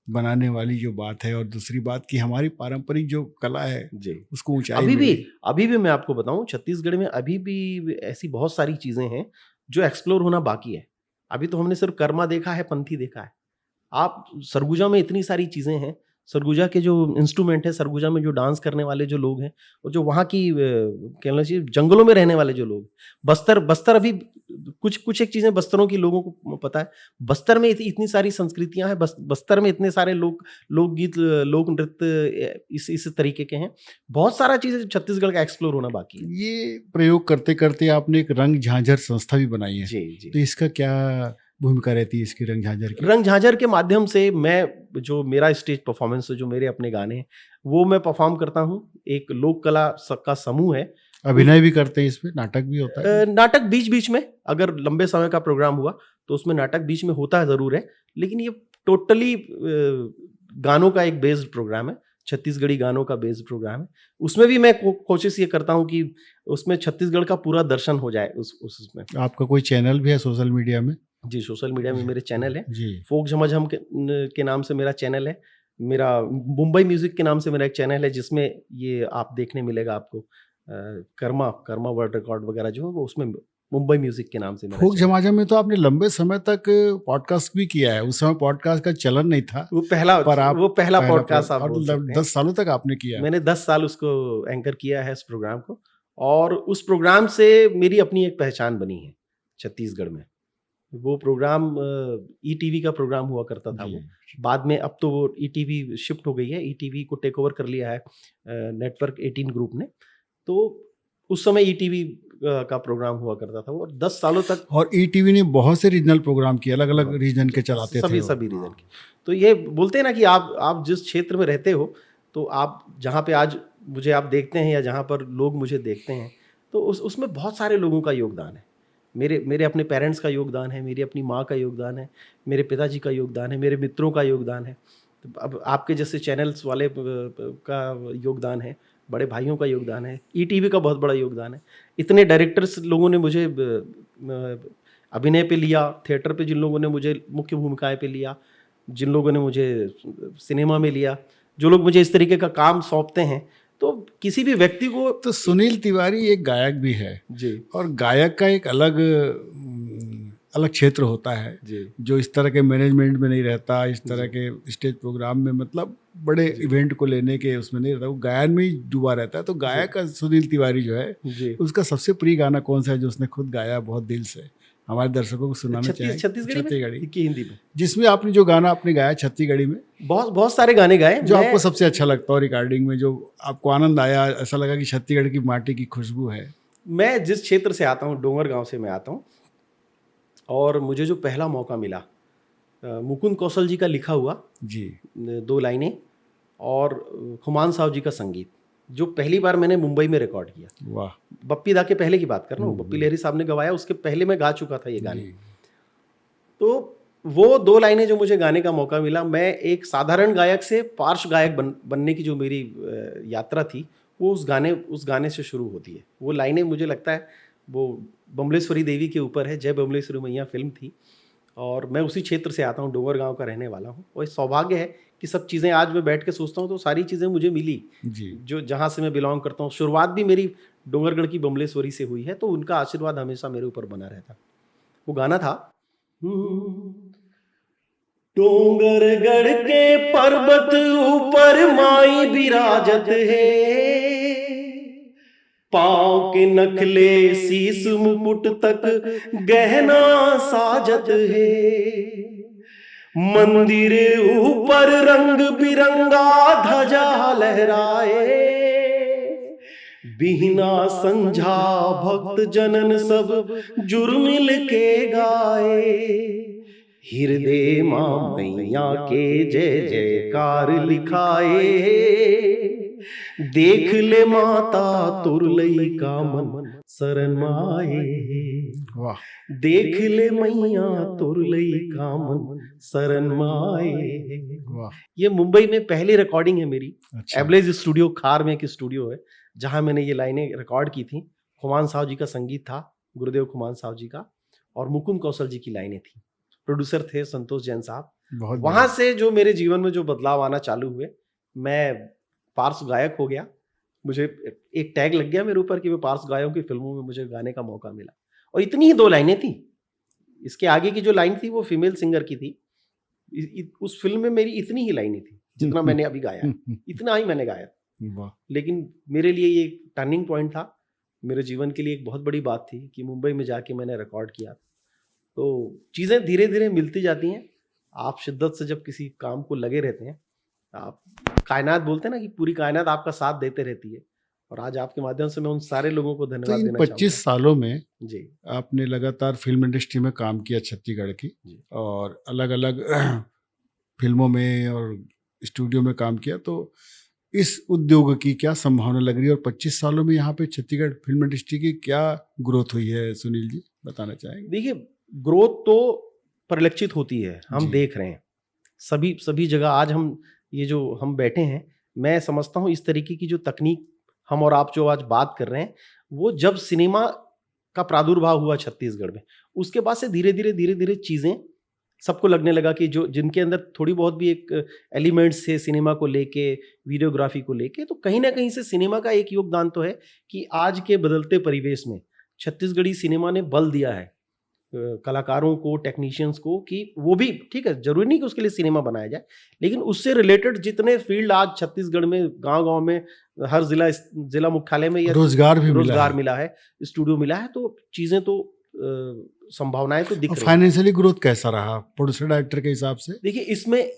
[SPEAKER 1] बनाने वाली जो बात है, और दूसरी बात कि हमारी पारंपरिक जो कला है
[SPEAKER 2] जी,
[SPEAKER 1] उसको ऊंचाई
[SPEAKER 2] अभी भी मैं आपको बताऊं, छत्तीसगढ़ में अभी भी ऐसी बहुत सारी चीजें हैं जो एक्सप्लोर होना बाकी है। अभी तो हमने सिर्फ कर्मा देखा है, पंथी देखा है। आप सरगुजा में इतनी सारी चीजें हैं, सरगुजा के जो इंस्ट्रूमेंट है, सरगुजा में जो डांस करने वाले जो लोग हैं, और जो वहाँ की कहना चाहिए जंगलों में रहने वाले जो लोग, बस्तर अभी कुछ एक चीजें बस्तरों की लोगों को पता है। बस्तर में इतनी सारी संस्कृतियां हैं, बस्तर में इतने सारे लोकगीत, लोक नृत्य इस तरीके के हैं। बहुत सारा चीजें छत्तीसगढ़ का एक्सप्लोर होना बाकी है।
[SPEAKER 1] ये प्रयोग करते करते आपने एक रंग झांझर संस्था भी बनाई है।
[SPEAKER 2] जी।
[SPEAKER 1] तो इसका क्या भूमिका रहती है इसकी, रंग झांझर की?
[SPEAKER 2] रंग झांझर के माध्यम से मैं, जो मेरा स्टेज परफॉर्मेंस है, जो मेरे अपने गाने हैं, वो मैं परफॉर्म करता हूँ। एक लोक कला का समूह है।
[SPEAKER 1] अभिनय भी करते हैं इसमें? नाटक भी होता है?
[SPEAKER 2] नाटक बीच में, अगर लंबे समय का प्रोग्राम हुआ तो उसमें नाटक बीच में होता है जरूर है, लेकिन ये टोटली गानों का एक बेस्ड प्रोग्राम है, छत्तीसगढ़ी गानों का बेस्ड प्रोग्राम है। उसमें भी मैं कोशिश ये करता हूँ कि उसमें छत्तीसगढ़ का पूरा दर्शन हो जाए। उसमें
[SPEAKER 1] आपका कोई चैनल भी है सोशल मीडिया में?
[SPEAKER 2] जी, सोशल मीडिया में मेरे चैनल है
[SPEAKER 1] जी।
[SPEAKER 2] फोक झमाझम के नाम से मेरा चैनल है। मेरा मुंबई म्यूजिक के नाम से मेरा एक चैनल है, जिसमें ये आप देखने मिलेगा आपको कर्मा वर्ल्ड रिकॉर्ड वगैरह जो है, वो उसमें मुंबई म्यूजिक के नाम से मेरा
[SPEAKER 1] फोक झमाझम में तो आपने लंबे समय तक पॉडकास्ट भी किया है। उस समय पॉडकास्ट का चलन नहीं था,
[SPEAKER 2] वो पहला पॉडकास्ट आप बोल सकते हैं।
[SPEAKER 1] 10 सालों तक आपने किया।
[SPEAKER 2] मैंने 10 साल उसको एंकर किया है, इस प्रोग्राम को, और उस प्रोग्राम से मेरी अपनी एक पहचान बनी है छत्तीसगढ़ में। वो प्रोग्राम ईटीवी का प्रोग्राम हुआ करता था वो, बाद में अब तो वो ईटीवी शिफ्ट हो गई है, ईटीवी को टेक ओवर कर लिया है नेटवर्क 18 ग्रुप ने। तो उस समय ईटीवी का प्रोग्राम हुआ करता था वो, 10 सालों तक। और
[SPEAKER 1] ईटीवी ने बहुत से रीजनल प्रोग्राम किए, अलग अलग रीजन के चलाते थे
[SPEAKER 2] सभी रीजन के। तो ये बोलते हैं ना कि आप जिस क्षेत्र में रहते हो, तो आप जहाँ पे आज मुझे आप देखते हैं, या जहाँ पर लोग मुझे देखते हैं, तो उसमें बहुत सारे लोगों का योगदान है। मेरे अपने पेरेंट्स का योगदान है, मेरी अपनी माँ का योगदान है, मेरे पिताजी का योगदान है, मेरे मित्रों का योगदान है। तो अब आपके जैसे चैनल्स वाले का योगदान है, बड़े भाइयों का योगदान है, ईटीवी का बहुत बड़ा योगदान है। इतने डायरेक्टर्स लोगों ने मुझे अभिनय पे लिया, थिएटर पे जिन लोगों ने मुझे मुख्य भूमिकाएं पे लिया, जिन लोगों ने मुझे सिनेमा में लिया, जो लोग मुझे इस तरीके का काम सौंपते हैं, तो किसी भी व्यक्ति को।
[SPEAKER 1] तो सुनील तिवारी एक गायक भी है
[SPEAKER 2] जी, और
[SPEAKER 1] गायक का एक अलग क्षेत्र होता है जी, जो इस तरह के मैनेजमेंट में नहीं रहता, इस तरह के स्टेज प्रोग्राम में, मतलब बड़े इवेंट को लेने के उसमें नहीं रहता, वो गायन में ही डूबा रहता है। तो गायक का सुनील तिवारी जो है, उसका सबसे प्रिय गाना कौन सा है जो उसने खुद गाया बहुत दिल से, हमारे दर्शकों को सुनाना चाहेंगे?
[SPEAKER 2] छत्तीसगढ़ी की हिंदी में,
[SPEAKER 1] जिसमें आपने जो गाना आपने गाया छत्तीसगढ़ी में,
[SPEAKER 2] बहुत सारे गाने गाए।
[SPEAKER 1] जो आपको सबसे अच्छा लगता हो रिकॉर्डिंग में, जो आपको आनंद आया, ऐसा लगा कि छत्तीसगढ़ की माटी की खुशबू है?
[SPEAKER 2] मैं जिस क्षेत्र से आता हूँ, डोंगर गांव से मैं आता हूँ, और मुझे जो पहला मौका मिला, मुकुंद कौशल जी का लिखा हुआ
[SPEAKER 1] जी
[SPEAKER 2] 2 लाइनें और खुमान साहब जी का संगीत, जो पहली बार मैंने मुंबई में रिकॉर्ड किया।
[SPEAKER 1] वाह।
[SPEAKER 2] बप्पी दा के पहले की बात कर रहा हूँ, बप्पी लहरी साहब ने गवाया, उसके पहले मैं गा चुका था ये गाने। तो वो 2 लाइनें जो मुझे गाने का मौका मिला, मैं एक साधारण गायक से पार्श्व गायक बनने की जो मेरी यात्रा थी, वो उस गाने से शुरू होती है। वो लाइनें मुझे लगता है वो बमलेश्वरी देवी के ऊपर है, जय बमलेश्वरी मैया फिल्म थी, और मैं उसी क्षेत्र से आता हूँ, डोंगर गांव का रहने वाला हूँ। और सौभाग्य है कि सब चीज़ें आज मैं बैठ के सोचता हूँ तो सारी चीज़ें मुझे मिली
[SPEAKER 1] जी। जो
[SPEAKER 2] जहाँ से मैं बिलोंग करता हूँ। शुरुआत भी मेरी डोंगरगढ़ की बमलेश्वरी से हुई है, तो उनका आशीर्वाद हमेशा मेरे ऊपर बना रहता। वो गाना था, डोंगरगढ़ के पर्वत ऊपर माई विराजत है, पांव के नखले शीस मुकुट तक गहना साजत है, मंदिर ऊपर रंग बिरंगा ध्वजा लहराए, बिहना संझा भक्त जनन सब जुर्मिल के गाए, हृदय मां मैया के जय जयकार लिखाए, देख ले माता तुरलई का मन शरण माए।
[SPEAKER 1] वाह।
[SPEAKER 2] देख ले मैया तुरलई का मन शरण माए।
[SPEAKER 1] वाह।
[SPEAKER 2] ये मुंबई में पहली रिकॉर्डिंग है मेरी।
[SPEAKER 1] अच्छा।
[SPEAKER 2] एबलेज स्टूडियो, खार में एक स्टूडियो है जहां मैंने ये लाइनें रिकॉर्ड की थी। खुमान साहब जी का संगीत था, गुरुदेव खुमान साहब जी का, और मुकुंद कौशल जी की लाइनें थी। प्रोड्यूसर थे संतोष जैन साहब। वहां से जो मेरे जीवन में जो बदलाव आना चालू हुए, मैं पार्श्व गायक हो गया। मुझे एक टैग लग गया मेरे ऊपर कि मैं पार्श्व गायकों की फिल्मों में मुझे गाने का मौका मिला, और इतनी ही 2 लाइनें थी। इसके आगे की जो लाइन थी वो फीमेल सिंगर की थी। उस फिल्म में मेरी इतनी ही लाइनें थी जितना मैंने अभी गाया, इतना ही मैंने गाया। लेकिन मेरे लिए ये टर्निंग पॉइंट था, मेरे जीवन के लिए एक बहुत बड़ी बात थी कि मुंबई में जाके मैंने रिकॉर्ड किया। तो चीज़ें धीरे धीरे मिलती जाती हैं। आप शिद्दत से जब किसी काम को लगे रहते हैं, आप कायनात बोलते हैं ना कि पूरी कायनात आपका साथ देते रहती है, और आज आपके माध्यम से मैं उन सारे लोगों को धन्यवाद देना चाहूँगा।
[SPEAKER 1] 25 सालों में
[SPEAKER 2] जी
[SPEAKER 1] आपने लगातार फिल्म इंडस्ट्री में काम किया छत्तीसगढ़ की, और अलग अलग फिल्मों में और स्टूडियो में काम किया। तो इस उद्योग की क्या संभावना लग रही है, और 25 सालों में यहाँ पे छत्तीसगढ़ फिल्म इंडस्ट्री की क्या ग्रोथ हुई है, सुनील जी बताना चाहेंगे?
[SPEAKER 2] देखिए, ग्रोथ तो परिलक्षित होती है, हम देख रहे हैं सभी जगह। आज हम ये जो हम बैठे हैं, मैं समझता हूँ इस तरीके की जो तकनीक हम और आप जो आज बात कर रहे हैं, वो जब सिनेमा का प्रादुर्भाव हुआ छत्तीसगढ़ में, उसके बाद से धीरे धीरे चीज़ें सबको लगने लगा कि जो जिनके अंदर थोड़ी बहुत भी एक एलिमेंट्स थे सिनेमा को लेके, वीडियोग्राफी को लेके, तो कहीं ना कहीं से सिनेमा का एक योगदान तो है कि आज के बदलते परिवेश में छत्तीसगढ़ी सिनेमा ने बल दिया है कलाकारों को, टेक्नीशियंस को, कि वो भी ठीक है, जरूरी नहीं कि उसके लिए सिनेमा बनाया जाए, लेकिन उससे रिलेटेड जितने फील्ड आज छत्तीसगढ़ में गांव-गांव में, हर जिला मुख्यालय में या रोजगार मिला है, स्टूडियो मिला है, तो चीजें तो संभावनाएं तो दिख रही हैं।
[SPEAKER 1] फाइनेंशियली ग्रोथ कैसा रहा प्रोड्यूसर डायरेक्टर के हिसाब से?
[SPEAKER 2] देखिए,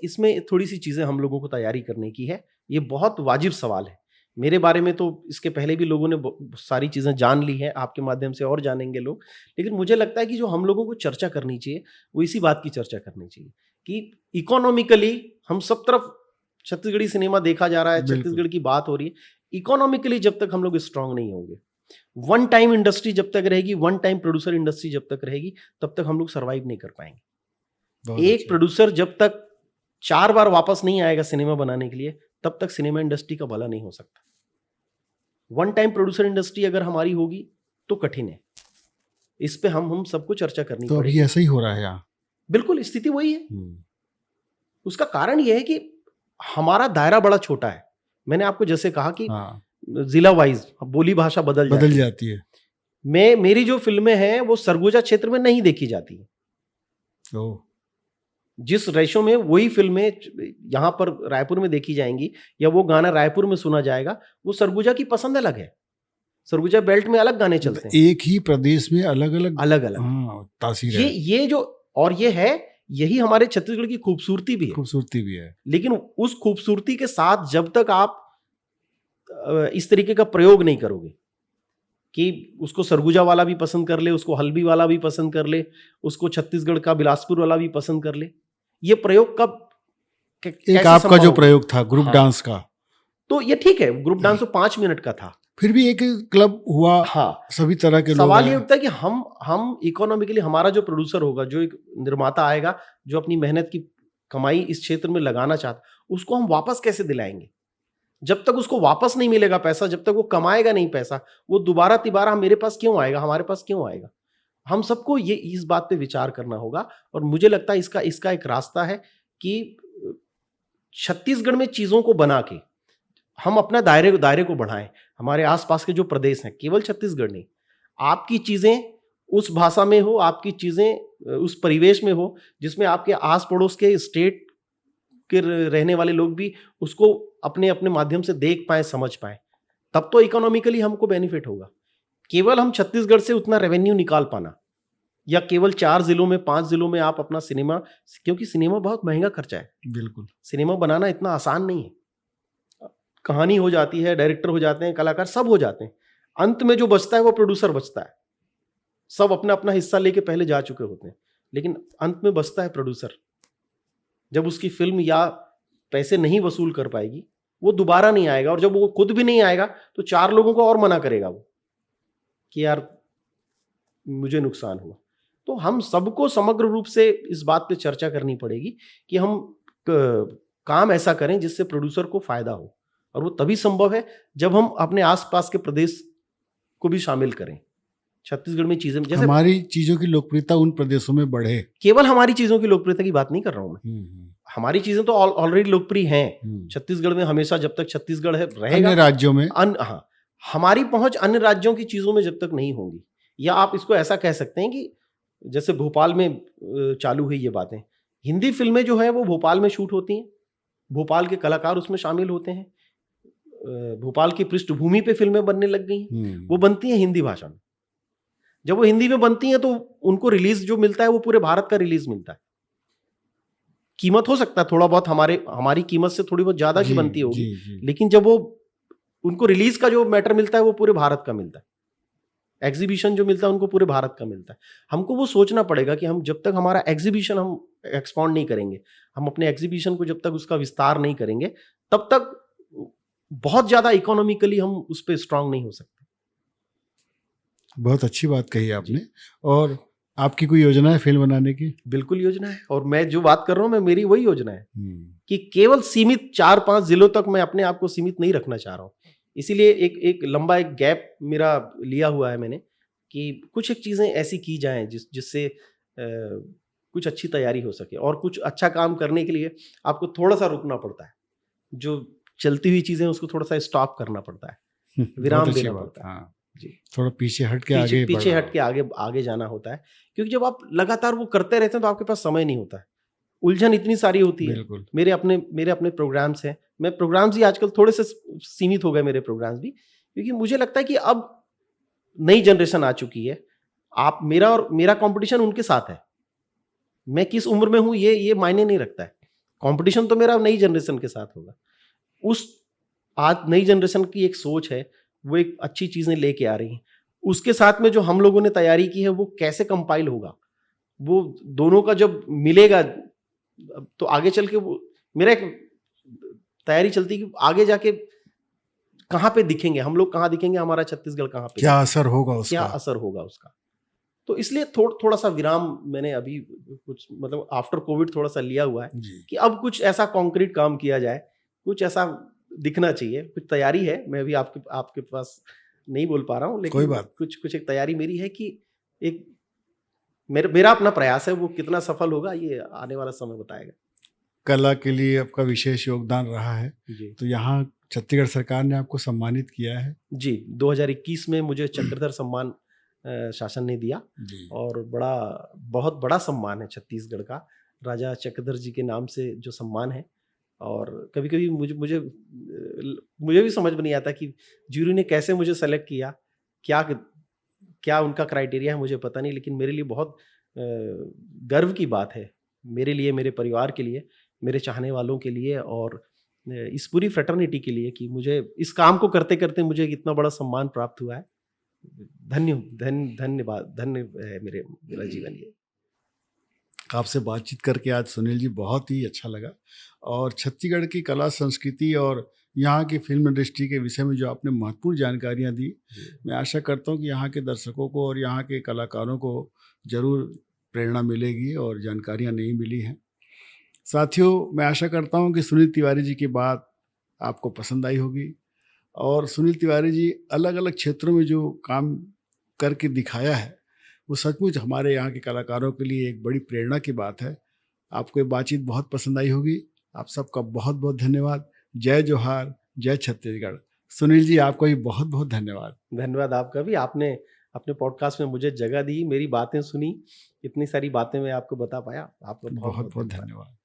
[SPEAKER 2] इसमें थोड़ी सी चीजें हम लोगों को तैयारी करने की है। ये बहुत वाजिब सवाल है। मेरे बारे में तो इसके पहले भी लोगों ने सारी चीज़ें जान ली हैं, आपके माध्यम से और जानेंगे लोग, लेकिन मुझे लगता है कि जो हम लोगों को चर्चा करनी चाहिए वो इसी बात की चर्चा करनी चाहिए कि इकोनॉमिकली हम सब तरफ छत्तीसगढ़ी सिनेमा देखा जा रहा है, छत्तीसगढ़ की बात हो रही है। इकोनॉमिकली जब तक हम लोग स्ट्रांग नहीं होंगे, वन टाइम इंडस्ट्री जब तक रहेगी, वन टाइम प्रोड्यूसर इंडस्ट्री जब तक रहेगी, तब तक हम लोग सर्वाइव नहीं कर पाएंगे। एक प्रोड्यूसर जब तक 4 बार वापस नहीं आएगा सिनेमा बनाने के लिए, तब तक सिनेमा इंडस्ट्री का भला नहीं हो सकता। वन टाइम प्रोड्यूसर इंडस्ट्री अगर हमारी होगी तो कठिन है। इस पे हम सबको चर्चा करनी पड़ेगी।
[SPEAKER 1] तो अभी ऐसा ही हो रहा है यहाँ?
[SPEAKER 2] बिल्कुल, स्थिति वही है। उसका कारण यह है कि हमारा दायरा बड़ा छोटा है। मैंने आपको जैसे कहा कि जिला वाइज बोली भाषा बदल जाती है। मेरी जो फिल्में हैं वो सरगुजा क्षेत्र में नहीं देखी जाती है। जिस रेशो में वही फिल्में यहाँ पर रायपुर में देखी जाएंगी या वो गाना रायपुर में सुना जाएगा, वो सरगुजा की पसंद अलग है। सरगुजा बेल्ट में अलग गाने चलते हैं,
[SPEAKER 1] एक ही प्रदेश में अलग अलग
[SPEAKER 2] अलग अलग।
[SPEAKER 1] हाँ तासीर है,
[SPEAKER 2] ये जो और ये है, यही हमारे छत्तीसगढ़ की खूबसूरती भी है।
[SPEAKER 1] खूबसूरती भी है।
[SPEAKER 2] लेकिन उस खूबसूरती के साथ जब तक आप इस तरीके का प्रयोग नहीं करोगे कि उसको सरगुजा वाला भी पसंद कर ले, उसको हल्बी वाला भी पसंद कर ले, उसको छत्तीसगढ़ का बिलासपुर वाला भी पसंद कर ले, ये प्रयोग कब
[SPEAKER 1] एक आपका जो प्रयोग था ग्रुप
[SPEAKER 2] हाँ,
[SPEAKER 1] डांस का,
[SPEAKER 2] तो ये ठीक है, ग्रुप डांस तो 5 मिनट का था,
[SPEAKER 1] फिर भी एक क्लब हुआ,
[SPEAKER 2] हाँ,
[SPEAKER 1] सभी तरह के लोग
[SPEAKER 2] सवाल ये
[SPEAKER 1] आए।
[SPEAKER 2] उठता है कि हम इकोनॉमिकली, हमारा जो प्रोड्यूसर होगा, जो एक निर्माता आएगा, जो अपनी मेहनत की कमाई इस क्षेत्र में लगाना चाहता, उसको हम वापस कैसे दिलाएंगे? जब तक उसको वापस नहीं मिलेगा पैसा, जब तक वो कमाएगा नहीं पैसा, वो दोबारा तिबारा मेरे पास क्यों आएगा, हमारे पास क्यों आएगा? हम सबको ये इस बात पे विचार करना होगा। और मुझे लगता है इसका एक रास्ता है कि छत्तीसगढ़ में चीजों को बना के हम अपना दायरे को बढ़ाएं। हमारे आसपास के जो प्रदेश हैं, केवल छत्तीसगढ़ नहीं, आपकी चीजें उस भाषा में हो, आपकी चीजें उस परिवेश में हो जिसमें आपके आस पड़ोस के स्टेट के रहने वाले लोग भी उसको अपने अपने माध्यम से देख पाए, समझ पाए, तब तो इकोनॉमिकली हमको बेनिफिट होगा। केवल हम छत्तीसगढ़ से उतना रेवेन्यू निकाल पाना, या केवल 4 जिलों में 5 जिलों में आप अपना सिनेमा, क्योंकि सिनेमा बहुत महंगा खर्चा है,
[SPEAKER 1] बिल्कुल
[SPEAKER 2] सिनेमा बनाना इतना आसान नहीं है। कहानी हो जाती है, डायरेक्टर हो जाते हैं, कलाकार सब हो जाते हैं, अंत में जो बचता है वो प्रोड्यूसर बचता है। सब अपना अपना हिस्सा लेके पहले जा चुके होते हैं, लेकिन अंत में बचता है प्रोड्यूसर। जब उसकी फिल्म या पैसे नहीं वसूल कर पाएगी, वो दोबारा नहीं आएगा, और जब वो खुद भी नहीं आएगा तो 4 लोगों को और मना करेगा वो कि यार मुझे नुकसान हुआ। तो हम सबको समग्र रूप से इस बात पे चर्चा करनी पड़ेगी कि हम काम ऐसा करें जिससे प्रोड्यूसर को फायदा हो, और वो तभी संभव है जब हम अपने आसपास के प्रदेश को भी शामिल करें। छत्तीसगढ़ में चीजें, जैसे
[SPEAKER 1] हमारी चीजों की लोकप्रियता उन प्रदेशों में बढ़े।
[SPEAKER 2] केवल हमारी चीजों की लोकप्रियता की बात नहीं कर रहा हूं मैं, हमारी चीजें तो ऑलरेडी लोकप्रिय हैं छत्तीसगढ़ में, हमेशा जब तक छत्तीसगढ़ है रहेगा।
[SPEAKER 1] अन्य राज्यों में
[SPEAKER 2] हाँ, हमारी पहुंच अन्य राज्यों की चीजों में जब तक नहीं होंगी, या आप इसको ऐसा कह सकते हैं कि जैसे भोपाल में चालू हुई ये बातें, हिंदी फिल्में जो है वो भोपाल में शूट होती हैं, भोपाल के कलाकार उसमें शामिल होते हैं, भोपाल की पृष्ठभूमि पे फिल्में बनने लग गई हैं, वो बनती हैं हिंदी भाषा में। जब वो हिंदी में बनती हैं तो उनको रिलीज जो मिलता है वो पूरे भारत का रिलीज मिलता है। कीमत हो सकता है थोड़ा बहुत हमारी कीमत से थोड़ी बहुत ज्यादा की बनती होगी, लेकिन जब वो उनको रिलीज का जो मैटर मिलता है वो पूरे भारत का मिलता है, एग्जीबिशन जो मिलता है उनको पूरे भारत का मिलता है। हमको वो सोचना पड़ेगा कि हम जब तक हमारा एग्जीबिशन हम एक्सपांड नहीं करेंगे, हम अपने एग्जीबिशन को जब तक उसका विस्तार नहीं करेंगे, तब तक बहुत ज्यादा इकोनॉमिकली हम उस पर स्ट्रांग नहीं हो सकते।
[SPEAKER 1] बहुत अच्छी बात कही आपने। और आपकी कोई योजना है फिल्म बनाने की?
[SPEAKER 2] बिल्कुल योजना है, और मैं जो बात कर रहा हूं मैं, मेरी वही योजना है कि केवल सीमित 4-5 जिलों तक मैं अपने आप को सीमित नहीं रखना चाह रहा हूं। इसीलिए एक लंबा एक गैप मेरा लिया हुआ है मैंने, कि कुछ एक चीजें ऐसी की जाएं जिससे कुछ अच्छी तैयारी हो सके, और कुछ अच्छा काम करने के लिए आपको थोड़ा सा रुकना पड़ता है, जो चलती हुई चीजें उसको थोड़ा सा स्टॉप करना पड़ता है, विराम देना पड़ता है।
[SPEAKER 1] हाँ।
[SPEAKER 2] जी,
[SPEAKER 1] थोड़ा पीछे हट के
[SPEAKER 2] आगे जाना होता है, क्योंकि जब आप लगातार वो करते रहते हैं तो आपके पास समय नहीं होता है, उलझन इतनी सारी होती है। मेरे अपने प्रोग्राम्स हैं, मैं प्रोग्राम्स ही आजकल थोड़े से सीमित हो गए मेरे प्रोग्राम्स भी, क्योंकि मुझे लगता है कि अब नई जनरेशन आ चुकी है, आप मेरा कंपटीशन उनके साथ है, मैं किस उम्र में हूं ये मायने नहीं रखता है, कंपटीशन तो मेरा नई जनरेशन के साथ होगा। उस आज नई जनरेशन की एक सोच है, वो एक अच्छी चीजें लेके आ रही हैं, उसके साथ में जो हम लोगों ने तैयारी की है वो कैसे कंपाइल होगा, वो दोनों का जब मिलेगा तो आगे चल के वो मेरा एक तैयारी चलती कि आगे जाके कहाँ पे दिखेंगे हम लोग, कहाँ दिखेंगे, हमारा छत्तीसगढ़ कहाँ पे,
[SPEAKER 1] क्या असर होगा
[SPEAKER 2] उसका। तो इसलिए थोड़ा सा विराम मैंने अभी कुछ मतलब आफ्टर कोविड थोड़ा सा लिया हुआ है कि अब कुछ ऐसा कॉन्क्रीट काम किया जाए, कुछ ऐसा दिखना चाहिए, कुछ तैयारी है। मैं अभी आपके पास नहीं बोल पा रहा हूँ, लेकिन कोई बात, कुछ एक तैयारी मेरी है कि एक मेरा अपना प्रयास है, वो कितना सफल होगा ये आने वाला समय बताएगा।
[SPEAKER 1] कला के लिए आपका विशेष योगदान रहा है जी। तो यहाँ छत्तीसगढ़ सरकार ने आपको सम्मानित किया है
[SPEAKER 2] जी, 2021 में मुझे चक्रधर सम्मान शासन ने दिया, और बहुत बड़ा सम्मान है छत्तीसगढ़ का, राजा चक्रधर जी के नाम से जो सम्मान है। और कभी कभी मुझे भी समझ में नहीं आता कि जूरी ने कैसे मुझे सेलेक्ट किया, क्या क्या उनका क्राइटेरिया है मुझे पता नहीं, लेकिन मेरे लिए बहुत गर्व की बात है, मेरे लिए, मेरे परिवार के लिए, मेरे चाहने वालों के लिए और इस पूरी फ्रेटर्निटी के लिए कि मुझे इस काम को करते करते मुझे इतना बड़ा सम्मान प्राप्त हुआ है। धन्यवाद, धन्य है मेरा जीवन ये।
[SPEAKER 1] आपसे बातचीत करके आज सुनील जी बहुत ही अच्छा लगा, और छत्तीसगढ़ की कला संस्कृति और यहाँ की फिल्म इंडस्ट्री के विषय में जो आपने महत्वपूर्ण जानकारियाँ दी, मैं आशा करता हूँ कि यहाँ के दर्शकों को और यहाँ के कलाकारों को ज़रूर प्रेरणा मिलेगी और जानकारियाँ नहीं मिली हैं। साथियों, मैं आशा करता हूँ कि सुनील तिवारी जी की बात आपको पसंद आई होगी, और सुनील तिवारी जी अलग अलग क्षेत्रों में जो काम करके दिखाया है वो सचमुच हमारे यहाँ के कलाकारों के लिए एक बड़ी प्रेरणा की बात है। आपको ये बातचीत बहुत पसंद आई होगी। आप सबका बहुत बहुत धन्यवाद। जय जोहार, जय छत्तीसगढ़। सुनील जी, आपका भी बहुत बहुत धन्यवाद।
[SPEAKER 2] धन्यवाद आपका भी, आपने अपने पॉडकास्ट में मुझे जगह दी, मेरी बातें सुनी, इतनी सारी बातें मैं आपको बता पाया। आपका बहुत
[SPEAKER 1] बहुत बहुत धन्यवाद।